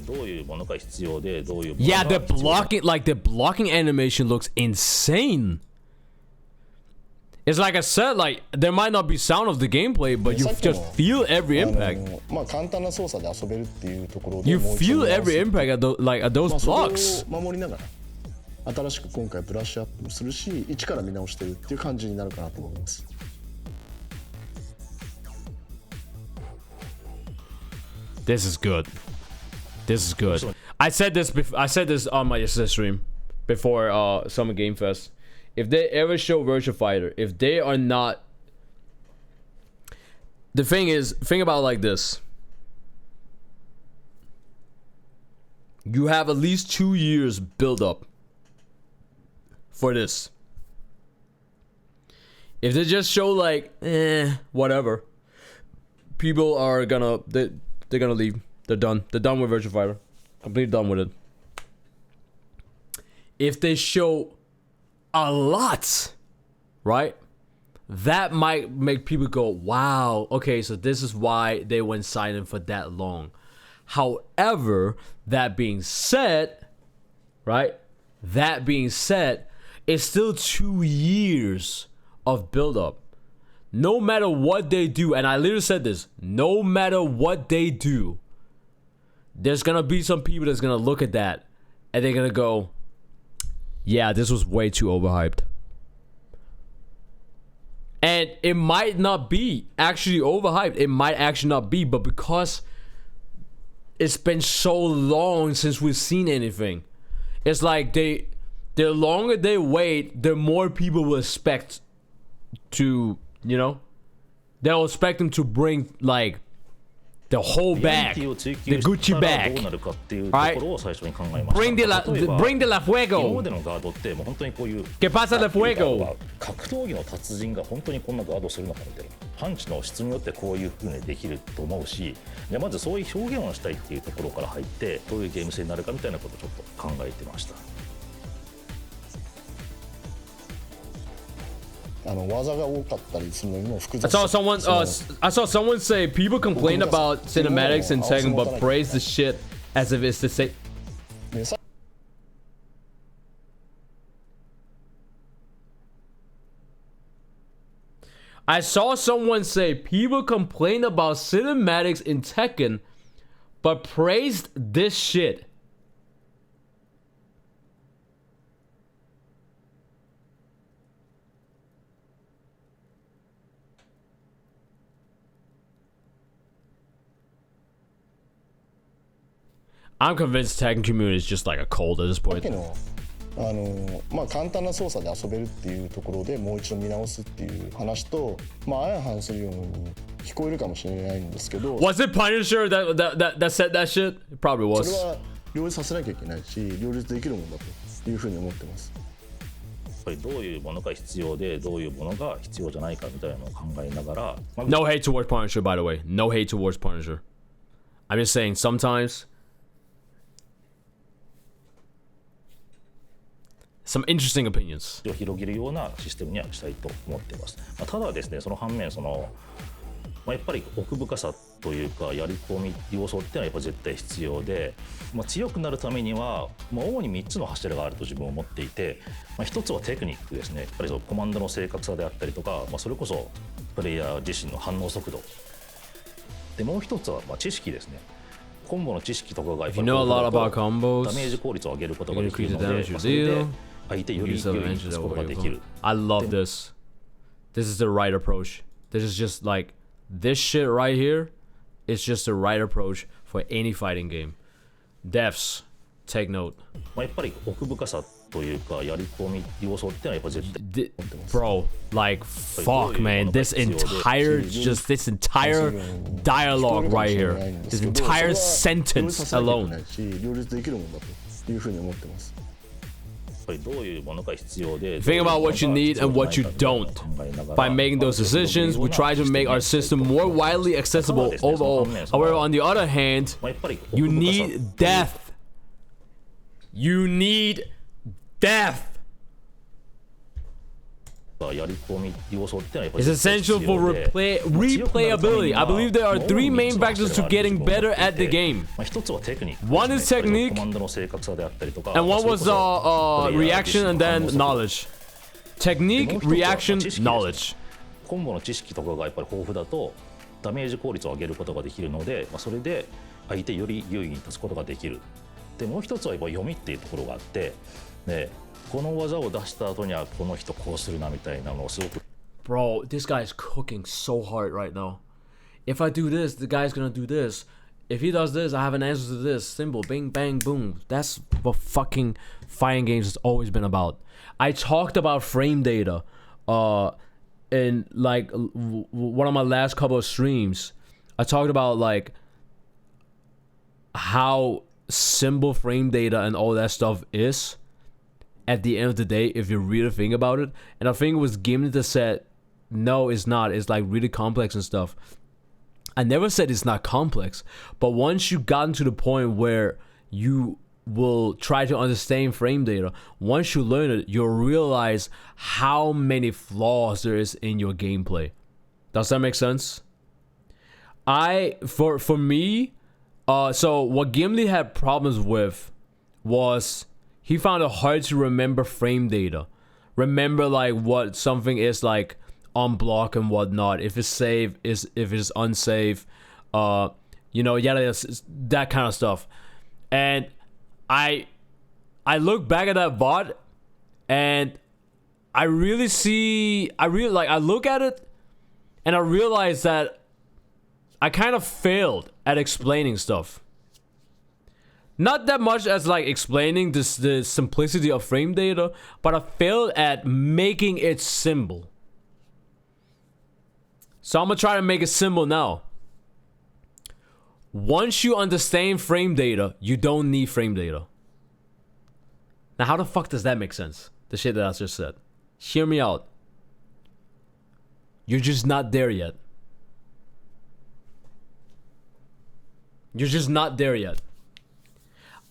どういうものが必要でどういうものが Yeah, the blocking animation looks insane. It's like I said, like there might not be sound of the gameplay, but you just feel every impact. まあ簡単な操作で遊べるっていうところで You feel every impact at those blocks. それを守りながら新しく今回ブラッシュアップもするし、一から見直してるっていう感じになるかなと思います。This is good. This is good. I said this on my yesterday stream before Summer Game Fest. If they ever show Virtua Fighter, if they are not, the thing is, think about it like this. You have at least 2 years build up for this. If they just show like, whatever, people are gonna, they're gonna leave. They're done. They're done with Virtua Fighter. Completely done with it. If they show a lot, right? That might make people go, wow, okay, so this is why they went silent for that long. However, that being said, right? That being said, it's still 2 years of build-up. No matter what they do, and I literally said this, no matter what they do, there's gonna be some people that's gonna look at that and they're gonna go, yeah, this was way too overhyped. And it might not be actually overhyped. It might actually not be, but because it's been so long since we've seen anything, it's like the longer they wait, the more people will expect to, you know, they'll expect them to bring like the whole bag, the Gucci bag, right? Bring de la fuego. ¿Qué pasa de fuego? 格闘技の達人が本当にこんなガードするのかみたいな、パンチの質によってこういう風にできると思うし、じゃあまずそういう表現をしたいっていうところから入ってどういうゲーム性になるかみたいなことをちょっと考えてました。技が多かったりするのにも複雑。 I saw someone say people complain about cinematics in Tekken but praise the shit as if it's the same. I saw someone say people complain about cinematics in Tekken but praised this shit. I'm convinced Tekken community is just like a cult at this point. まあ簡単な操作で遊べるっていうところでもう一度見直すっていう話と、まあ相反するように聞こえるかもしれないんですけど。Was it Punisher that said that shit? It probably was. それは両立させなきゃいけないし、両立できるもんだというふうに思ってます。やっぱりどういうものが必要でどういうものが必要じゃないかみたいなのを考えながら。No hate towards Punisher, by the way. No hate towards Punisher. I'm just saying sometimes some interesting opinions. 広げるようなシステムにはしたいと思っています。ただですね、その反面やっぱり奥深さというかやり込み要素っていうのはやっぱ絶対必要で、強くなるためには、主に3つの柱があると自分は思っていて、1つはテクニックですね。やっぱりコマンドの正確さであったりとか、それこそプレイヤー自身の反応速度で、もう1つは知識ですね。コンボの知識とかがやっぱりダメージ効率を上げることができるので、それで相手より優位に立つことができる。I love this. This is the right approach. This is just like this shit right here is just the right approach for any fighting game. Devs, take note. やっぱり奥深さというかやり込み要素ってのはやっぱ絶対 Bro, like fuck man, this entire dialogue right here, this entire sentence alone. 両立できるものだというふうに思ってます。Think about what you need and what you don't. By making those decisions, we try to make our system more widely accessible overall. However, on the other hand, you need depth. You need depth. It's essential for replayability. I believe there are 3 main factors to getting better at the game. One is technique, and one was reaction and then knowledge. Technique, reaction, knowledge. コンボの知識とかがやっぱり豊富だとダメージ効率を上げることができるので、それで相手より優位に立つことができる。でもう一つはやっぱ読みっていうところがあって、でこの技を出した後にはこの人こうするなみたいなのをすごく。Bro, this guy's cooking so hard right now. If I do this, the guy's gonna do this. If he does this, I have an answer to this. Simple, bing, bang, boom. That's what fucking fighting games has always been about. I talked about frame data, in like one of my last couple of streams. I talked about like how simple frame data and all that stuff is. At the end of the day, if you really think about it, and I think it was Gimli that said, no, it's not. It's like really complex and stuff. I never said it's not complex, but once you gotten to the point where you will try to understand frame data, once you learn it, you'll realize how many flaws there is in your gameplay. Does that make sense? For me, so what Gimli had problems with was he found it hard to remember frame data. Remember like what something is like on block and whatnot. If it's safe, if it's unsafe, you know, that kind of stuff. And I look back at that VOD and I look at it and I realize that I kind of failed at explaining stuff. Not that much as like explaining the simplicity of frame data, but I failed at making it simple. So I'm gonna try to make it simple now. Once you understand frame data, you don't need frame data. Now how the fuck does that make sense? The shit that I just said. Hear me out. You're just not there yet. You're just not there yet.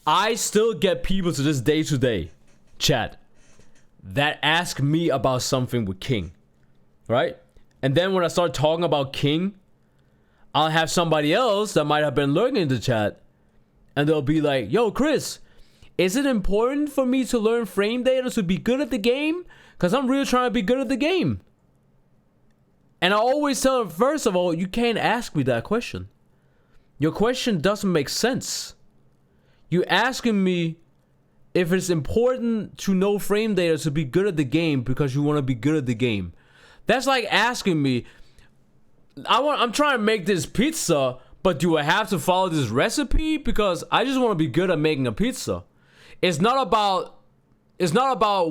I still get people to this day to day, chat, that ask me about something with King, right? And then when I start talking about King, I'll have somebody else that might have been lurking in the chat, and they'll be like, yo, Chris, is it important for me to learn frame data to be good at the game? Because I'm really trying to be good at the game. And I always tell them, first of all, you can't ask me that question. Your question doesn't make sense. You asking me if it's important to know frame data to be good at the game because you want to be good at the game. That's like asking me, I'm trying to make this pizza, but do I have to follow this recipe because I just want to be good at making a pizza? It's not about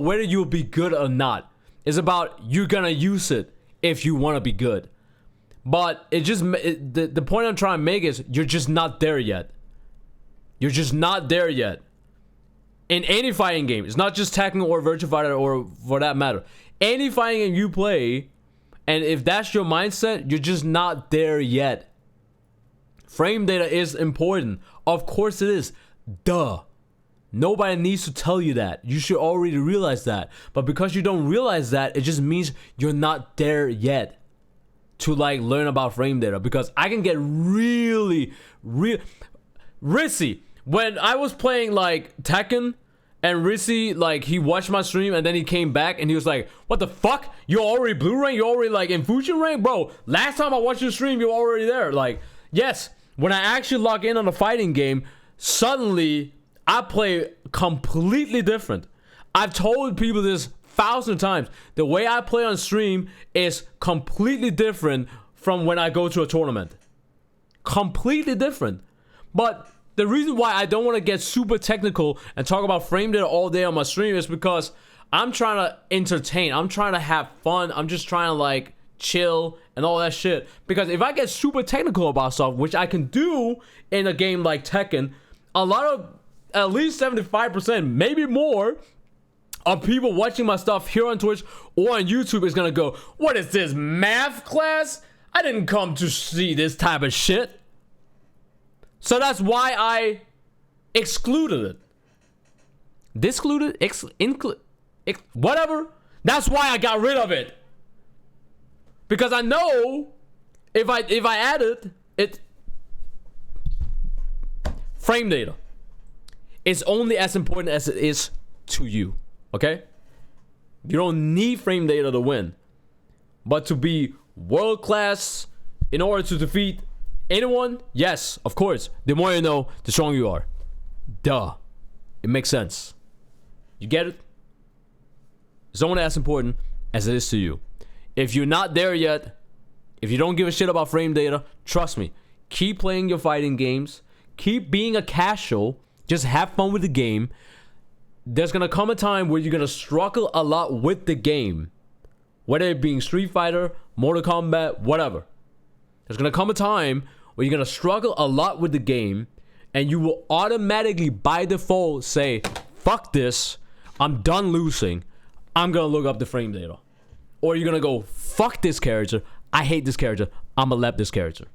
whether you'll be good or not. It's about you're gonna use it if you want to be good. But the point I'm trying to make is you're just not there yet. You're just not there yet. In any fighting game, it's not just Tekken or Virtua Fighter or for that matter. Any fighting game you play, and if that's your mindset, you're just not there yet. Frame data is important. Of course it is. Duh. Nobody needs to tell you that. You should already realize that. But because you don't realize that, it just means you're not there yet to like learn about frame data. Because I can get really Rissy. When I was playing like Tekken, and Rissy, like, he watched my stream and then he came back and he was like, what the fuck? You're already blue rank? You're already like in Fusion rank? Bro, last time I watched your stream, you're already there. Like, yes, when I actually log in on a fighting game, suddenly I play completely different. I've told people this 1,000 times. The way I play on stream is completely different from when I go to a tournament. Completely different. But the reason why I don't want to get super technical and talk about frame data all day on my stream is because I'm trying to entertain. I'm trying to have fun. I'm just trying to like chill and all that shit. Because if I get super technical about stuff, which I can do in a game like Tekken, a lot of, at least 75%, maybe more, of people watching my stuff here on Twitch or on YouTube is gonna go, what is this, math class? I didn't come to see this type of shit. So that's why I excluded it. Discluded? Whatever. That's why I got rid of it. Because I know if I added it, frame data is only as important as it is to you. Okay? You don't need frame data to win. But to be world class in order to defeat anyone, yes, of course. The more you know, the stronger you are. Duh. It makes sense. You get it? It's only as important as it is to you. If you're not there yet, if you don't give a shit about frame data, trust me. Keep playing your fighting games. Keep being a casual. Just have fun with the game. There's gonna come a time where you're gonna struggle a lot with the game. Whether it being Street Fighter, Mortal Kombat, whatever. There's gonna come a time where you're gonna struggle a lot with the game, and you will automatically, by default, say, fuck this, I'm done losing, I'm gonna look up the frame data. Or you're gonna go, fuck this character, I hate this character, I'm gonna lap this character.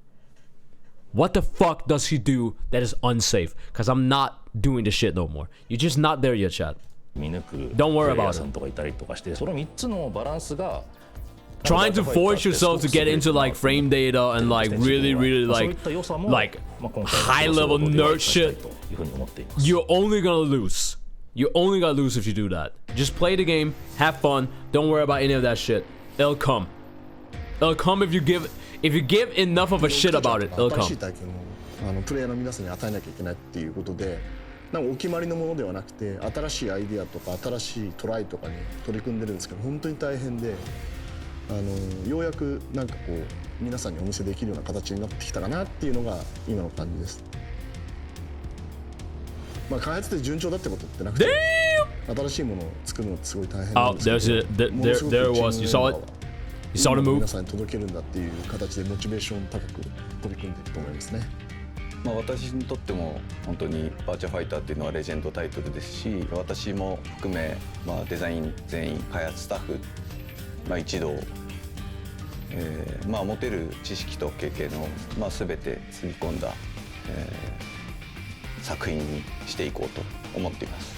What the fuck does he do that is unsafe? Because I'm not doing this shit no more. You're just not there yet, chat. Don't worry about it. Trying to force yourself to get into like frame data and like really like high level nerd shit, you're only gonna lose. You're only gonna lose if you do that. Just play the game, have fun, don't worry about any of that shit. It'll come. It'll come if you give enough of a shit about it. It'll come. プレイヤーの皆さんに与えなきゃいけないっていうことで、なんかお決まりのものではなくて、新しいアイディアとか新しいトライとかに取り組んでるんですけど、本当に大変で、ようやくなんかこう皆さんにお見せできるような形になってきたかなっていうのが今の感じです。まあ開発で順調だってことってなくて、新しいものを作るのってすごい大変なんですけど、there was you saw it. You saw the move. 皆さんに届けるんだっていう形でモチベーション高く取り組んでいると思いますね。まあ私にとっても本当にバーチャファイターっていうのはレジェンドタイトルですし、私も含め、まあ、デザイン全員開発スタッフ、まあ、一同、まあ、持てる知識と経験を、まあ、全てつぎ込んだ、作品にしていこうと思っています。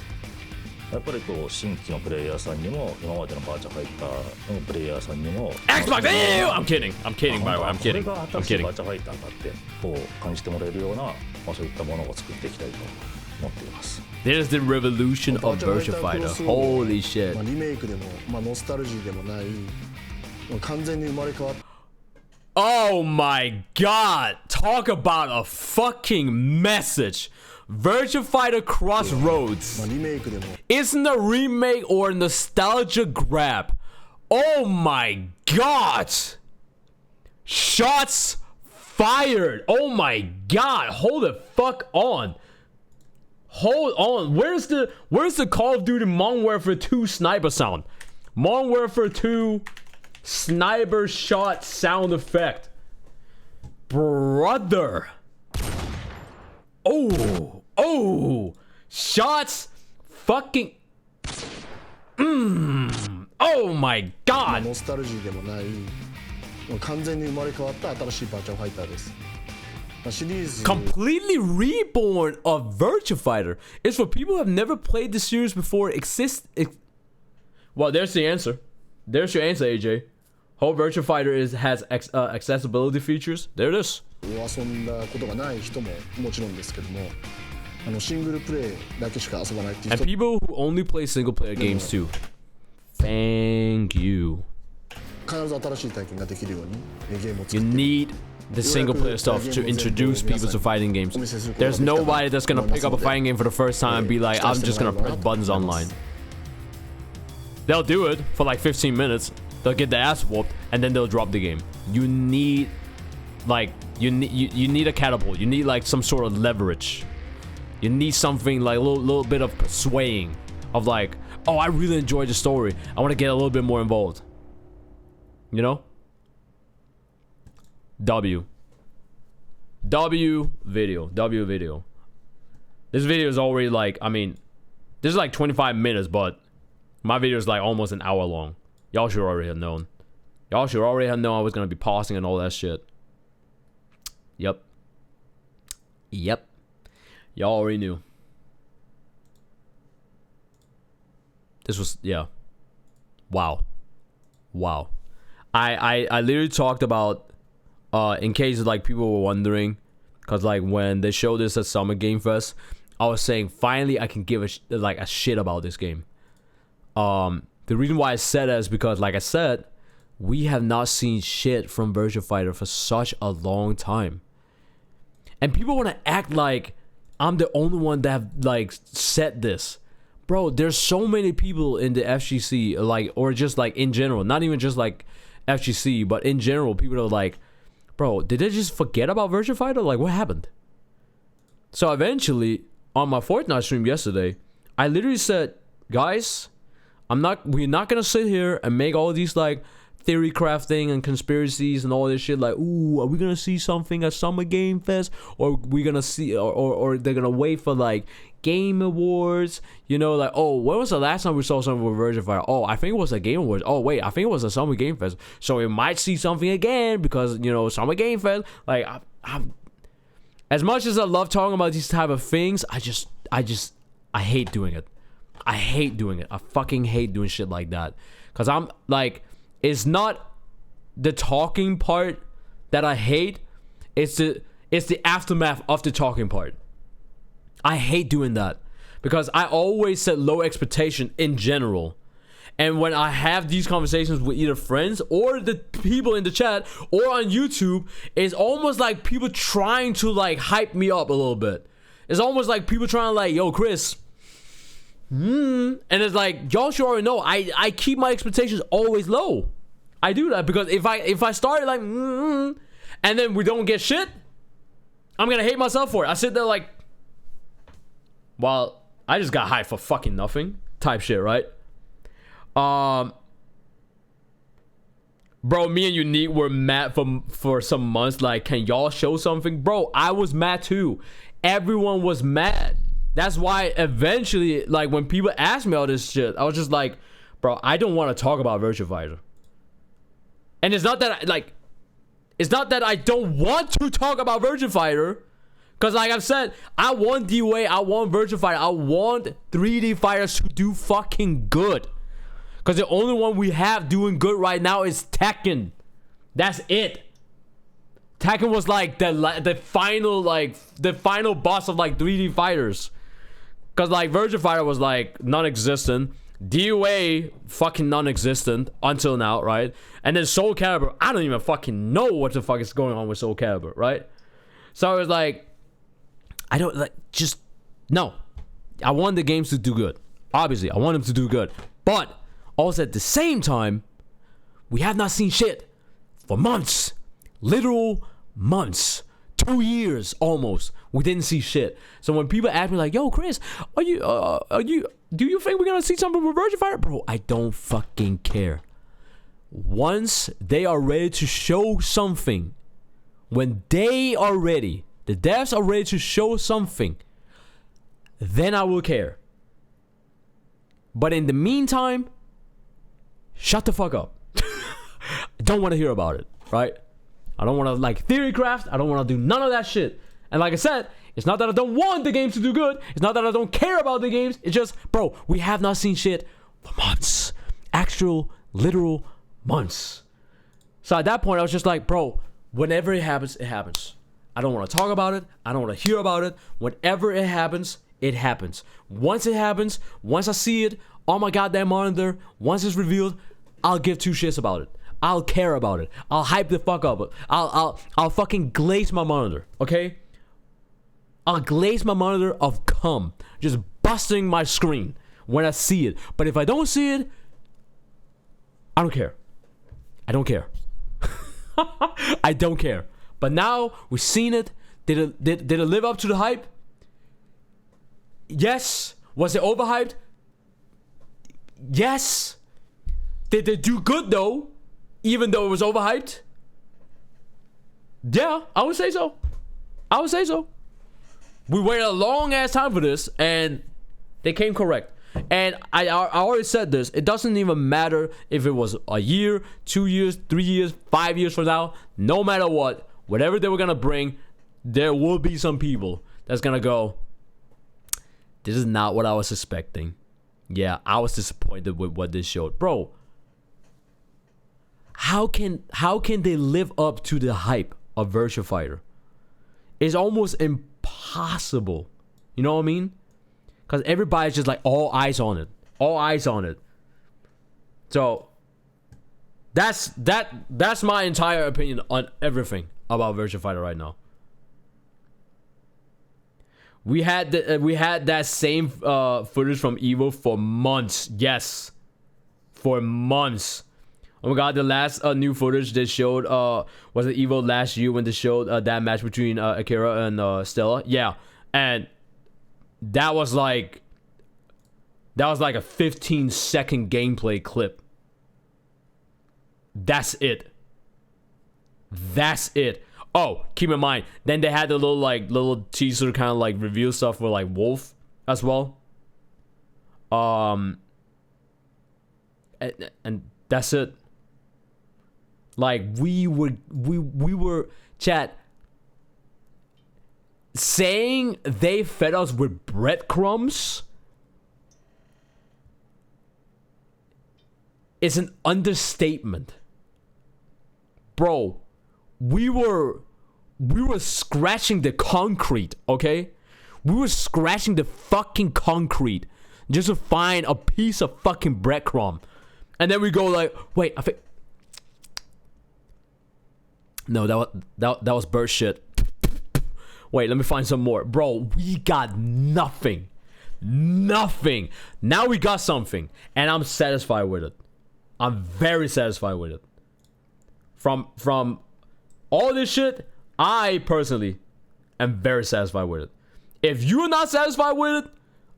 やっぱりこう新規のプレイヤーさんにも今までのバーチャファイターのプレイヤーさんにも Xbox! I'm kidding by the way. I'm kidding. これが新しいバーチャファイターだってこう感じてもらえるような、まあ、そういったものを作っていきたいと思っています。There's the revolution of Virtua Fighter. Holy shit. リメイクでも、まあ、ノスタルジーでもない完全に生まれ変わった。 Oh my god! Talk about a fucking message. Virtua Fighter CROSSROADS isn't a remake or a nostalgia grab. Oh my god! Shots fired! Oh my god! Hold the fuck on! Hold on! Where's the Call of Duty Modern Warfare 2 sniper sound? Modern Warfare 2 sniper shot sound effect. Brother! Oh! Shots fucking... Oh my god! ノスタルジーでもない完全に生まれ変わった新しいバーチャファイターです。Completely reborn of Virtua Fighter is for people who have never played the series before. Well, there's the answer. There's your answer, AJ. Whole Virtua Fighter has accessibility features. There it is. 遊んだことがない人ももちろんですけども、シングルプレイだけしか遊ばないっていう人。 And people who only play single player games too. Thank you. 必ず新しい体験ができるようにゲームを作って。 You need the single player stuff to introduce people to fighting games. There's nobody that's gonna pick up a fighting game for the first time and be like, I'm just gonna press buttons online. They'll do it for like 15 minutes. They'll get their ass whooped and then they'll drop the game. You need like you need a catapult. You need like some sort of leverage. You need something like a little bit of swaying of like, oh, I really enjoyed the story. I want to get a little bit more involved. You know? W video. This video is already like, I mean, this is like 25 minutes, but my video is like almost an hour long. Y'all should already have known. Y'all should already have known I was gonna be pausing and all that shit. Yep. Y'all already knew. This was, yeah. Wow. I literally talked about, in case like people were wondering, because like when they showed this at Summer Game Fest, I was saying finally I can give a shit about this game. The reason why I said that is because, like I said, we have not seen shit from Virtua Fighter for such a long time. And people want to act like I'm the only one that have like said this. Bro, there's so many people in the FGC, like, or just like in general, not even just like FGC, but in general, people are like, bro, did they just forget about Virtua Fighter? Like, what happened? So eventually, on my Fortnite stream yesterday, I literally said, guys, we're not gonna sit here and make all these like theory crafting and conspiracies and all this shit like, ooh, are we gonna see something at Summer Game Fest, or we gonna see, or they're gonna wait for like Game Awards, you know, like, oh, when was the last time we saw something with Virtua Fighter? Oh, I think it was a Game Awards. Oh wait, I think it was a Summer Game Fest, so we might see something again because, you know, Summer Game Fest. Like, as much as I love talking about these type of things, I hate doing it. I hate doing it. I fucking hate doing shit like that. Because I'm like, it's not the talking part that I hate. It's the aftermath of the talking part. I hate doing that. Because I always set low expectation in general. And when I have these conversations with either friends or the people in the chat or on YouTube, it's almost like people trying to like hype me up a little bit. It's almost like people trying to like, yo, Chris, and it's like, y'all should already know I keep my expectations always low. I do that because if I start like and then we don't get shit, I'm gonna hate myself for it. I sit there like, well, I just got hyped for fucking nothing type shit, right? Bro, me and Unique were mad for some months. Like, can y'all show something? Bro, I was mad too. Everyone was mad. That's why eventually, like, when people asked me all this shit, I was just like, bro, I don't want to talk about Virtua Fighter. And it's not that I don't want to talk about Virtua Fighter. Because like I've said, I want DOA, I want Virtua Fighter, I want 3D fighters to do fucking good. Because the only one we have doing good right now is Tekken. That's it. Tekken was like the final boss of like 3D fighters. Because like Virtua Fighter was like non-existent. DOA fucking non-existent until now, right? And then Soul Calibur, I don't even fucking know what the fuck is going on with Soul Calibur, right? So it was like, I don't like, just no. I want the games to do good. Obviously, I want them to do good. But also at the same time, we have not seen shit for months. Literal months. 2 years almost. We didn't see shit. So when people ask me like, yo, Chris, do you think we're gonna see something with Virtua Fighter? Bro, I don't fucking care. Once they are ready to show something, when they are ready, the devs are ready to show something, then I will care. But in the meantime, shut the fuck up. I don't want to hear about it, right? I don't want to like theory craft. I don't want to do none of that shit. And like I said, it's not that I don't want the games to do good. It's not that I don't care about the games. It's just, bro, we have not seen shit for months. Actual, literal months. So at that point, I was just like, bro, whenever it happens, it happens. I don't want to talk about it. I don't want to hear about it. Whenever it happens, it happens. Once it happens, once I see it on my goddamn monitor, once it's revealed, I'll give two shits about it. I'll care about it. I'll hype the fuck up. I'll fucking glaze my monitor, okay? I'll glaze my monitor of cum, just busting my screen when I see it. But if I don't see it, I don't care. I don't care. I don't care. But now we've seen it. Did it live up to the hype? Yes. Was it overhyped? Yes. Did they do good though? Even though it was overhyped? Yeah, I would say so. I would say so. We waited a long ass time for this, and they came correct. And I already said this. It doesn't even matter if it was a year, 2 years, 3 years, 5 years from now. No matter what, whatever they were gonna bring, there will be some people that's gonna go, this is not what I was expecting. Yeah, I was disappointed with what this showed. Bro, how can they live up to the hype of Virtua Fighter? It's almost impossible. You know what I mean? Because everybody's just like all eyes on it. All eyes on it. So that's my entire opinion on everything about Virtua Fighter right now. We had that same footage from Evo for months. Yes. For months. Oh my god, the last new footage they showed was it Evo last year when they showed that match between Akira and Stella. Yeah. And that was like a 15-second gameplay clip. That's it. That's it. Oh, keep in mind, then they had the little teaser kind of like reveal stuff for like Wolf as well. And that's it. Like we were chat saying they fed us with breadcrumbs is an understatement. Bro, we were scratching the concrete, okay? We were scratching the fucking concrete just to find a piece of fucking breadcrumb. And then we go like, wait, I think no, that was bird shit. Wait, let me find some more. Bro, we got nothing. Nothing. Now we got something. And I'm satisfied with it. I'm very satisfied with it. From all this shit, I personally am very satisfied with it. If you're not satisfied with it,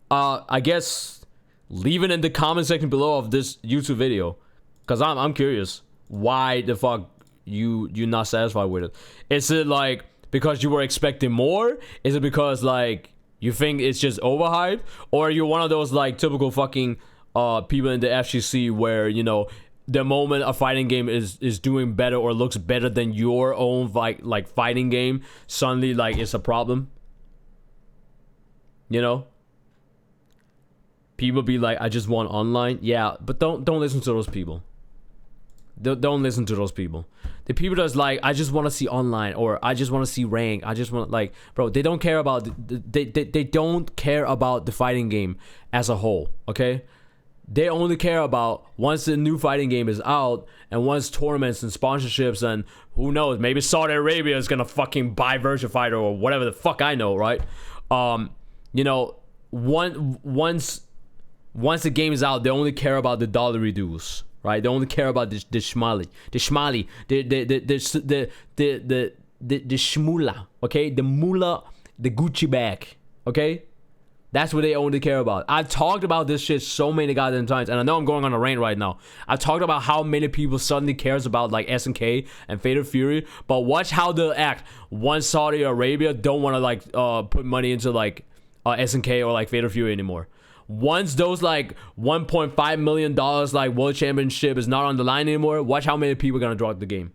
I guess leave it in the comment section below of this YouTube video. Because I'm curious why the fuck you're not satisfied with it. Is it like because you were expecting more? Is it because like you think it's just overhyped? Or are you one of those like typical fucking people in the FGC where, you know, the moment a fighting game is doing better or looks better than your own like fighting game, suddenly like it's a problem? You know? People be like, I just want online. Yeah, but don't listen to those people. Don't listen to those people. The people that's like, I just want to see online, or I just want to see rank. I just want like, bro, they don't care about they don't care about the fighting game as a whole. Okay, they only care about once the new fighting game is out, and once tournaments and sponsorships and who knows, maybe Saudi Arabia is gonna fucking buy Virtua Fighter or whatever the fuck I know, right? You know, once the game is out, they only care about the dollary dues. Right, they only care about the shmali, the shmula, okay, the moolah, the Gucci bag, okay, that's what they only care about. I've talked about this shit so many goddamn times, and I know I'm going on a rant right now. I've talked about how many people suddenly cares about like SNK and Fatal Fury, but watch how they'll act once Saudi Arabia don't want to like put money into like SNK or like Fatal Fury anymore. Once those like $1.5 million like world championship is not on the line anymore, watch how many people are gonna drop the game.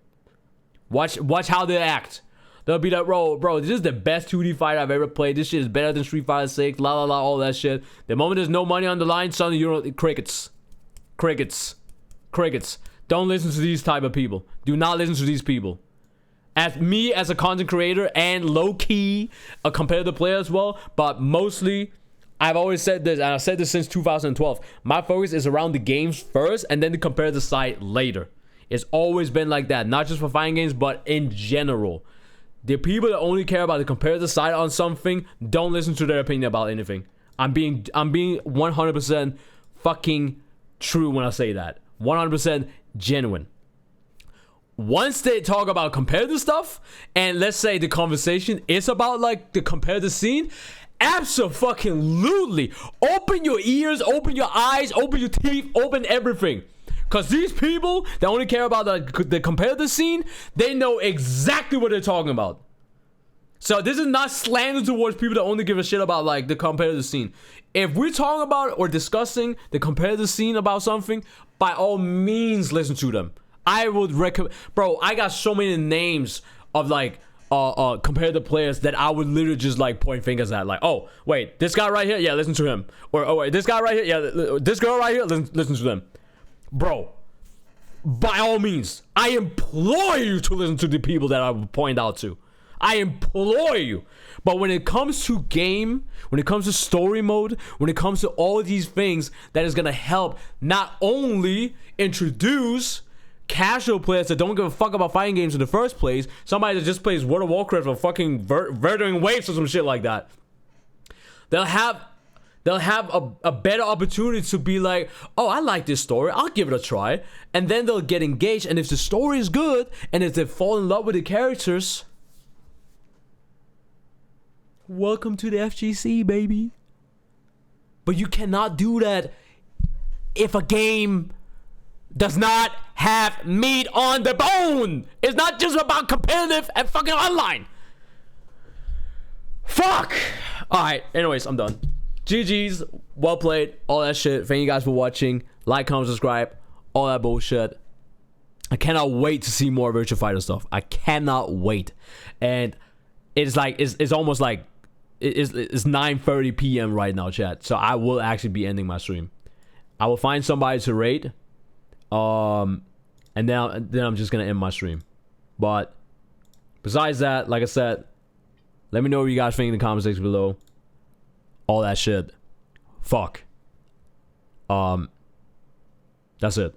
Watch how they act. They'll be like, bro, this is the best 2D fight I've ever played. This shit is better than Street Fighter 6, la la la, all that shit. The moment there's no money on the line, suddenly you don't, crickets. Don't listen to these type of people. Do not listen to these people. As me, as a content creator, and low-key a competitive player as well, but mostly, I've always said this, and I've said this since 2012. My focus is around the games first, and then the competitive side later. It's always been like that, not just for fighting games, but in general. The people that only care about the competitive side on something, don't listen to their opinion about anything. I'm being 100% fucking true when I say that. 100% genuine. Once they talk about competitive stuff, and let's say the conversation is about like the competitive scene, absolutely open your ears, open your eyes, open your teeth, open everything. Because these people that only care about the competitive scene, they know exactly what they're talking about. So this is not slander towards people that only give a shit about like the competitive scene. If we're talking about or discussing the competitive scene about something, by all means listen to them. I would recommend, bro, I got so many names of like competitive players that I would literally just like point fingers at, like, oh wait, this guy right here, yeah, listen to him. Or oh wait, this guy right here, yeah, this girl right here, listen to them. Bro, by all means, I implore you to listen to the people that I will point out to. I implore you. But when it comes to game, when it comes to story mode, when it comes to all of these things that is going to help not only introduce casual players that don't give a fuck about fighting games in the first place, somebody that just plays World of Warcraft or fucking Verdant Waves or some shit like that, they'll have a better opportunity to be like, oh, I like this story, I'll give it a try. And then they'll get engaged, and if the story is good, and if they fall in love with the characters, welcome to the FGC, baby. But you cannot do that if a game does not have meat on the bone. It's not just about competitive and fucking online. Fuck! Alright, anyways, I'm done. GG's, well played, all that shit. Thank you guys for watching. Like, comment, subscribe, all that bullshit. I cannot wait to see more Virtua Fighter stuff. I cannot wait. And it's like, it's almost like, it's 9:30 p.m. right now, chat. So I will actually be ending my stream. I will find somebody to rate. And then I'm just gonna end my stream. But besides that, like I said, let me know what you guys think in the comment section below. All that shit. Fuck. That's it.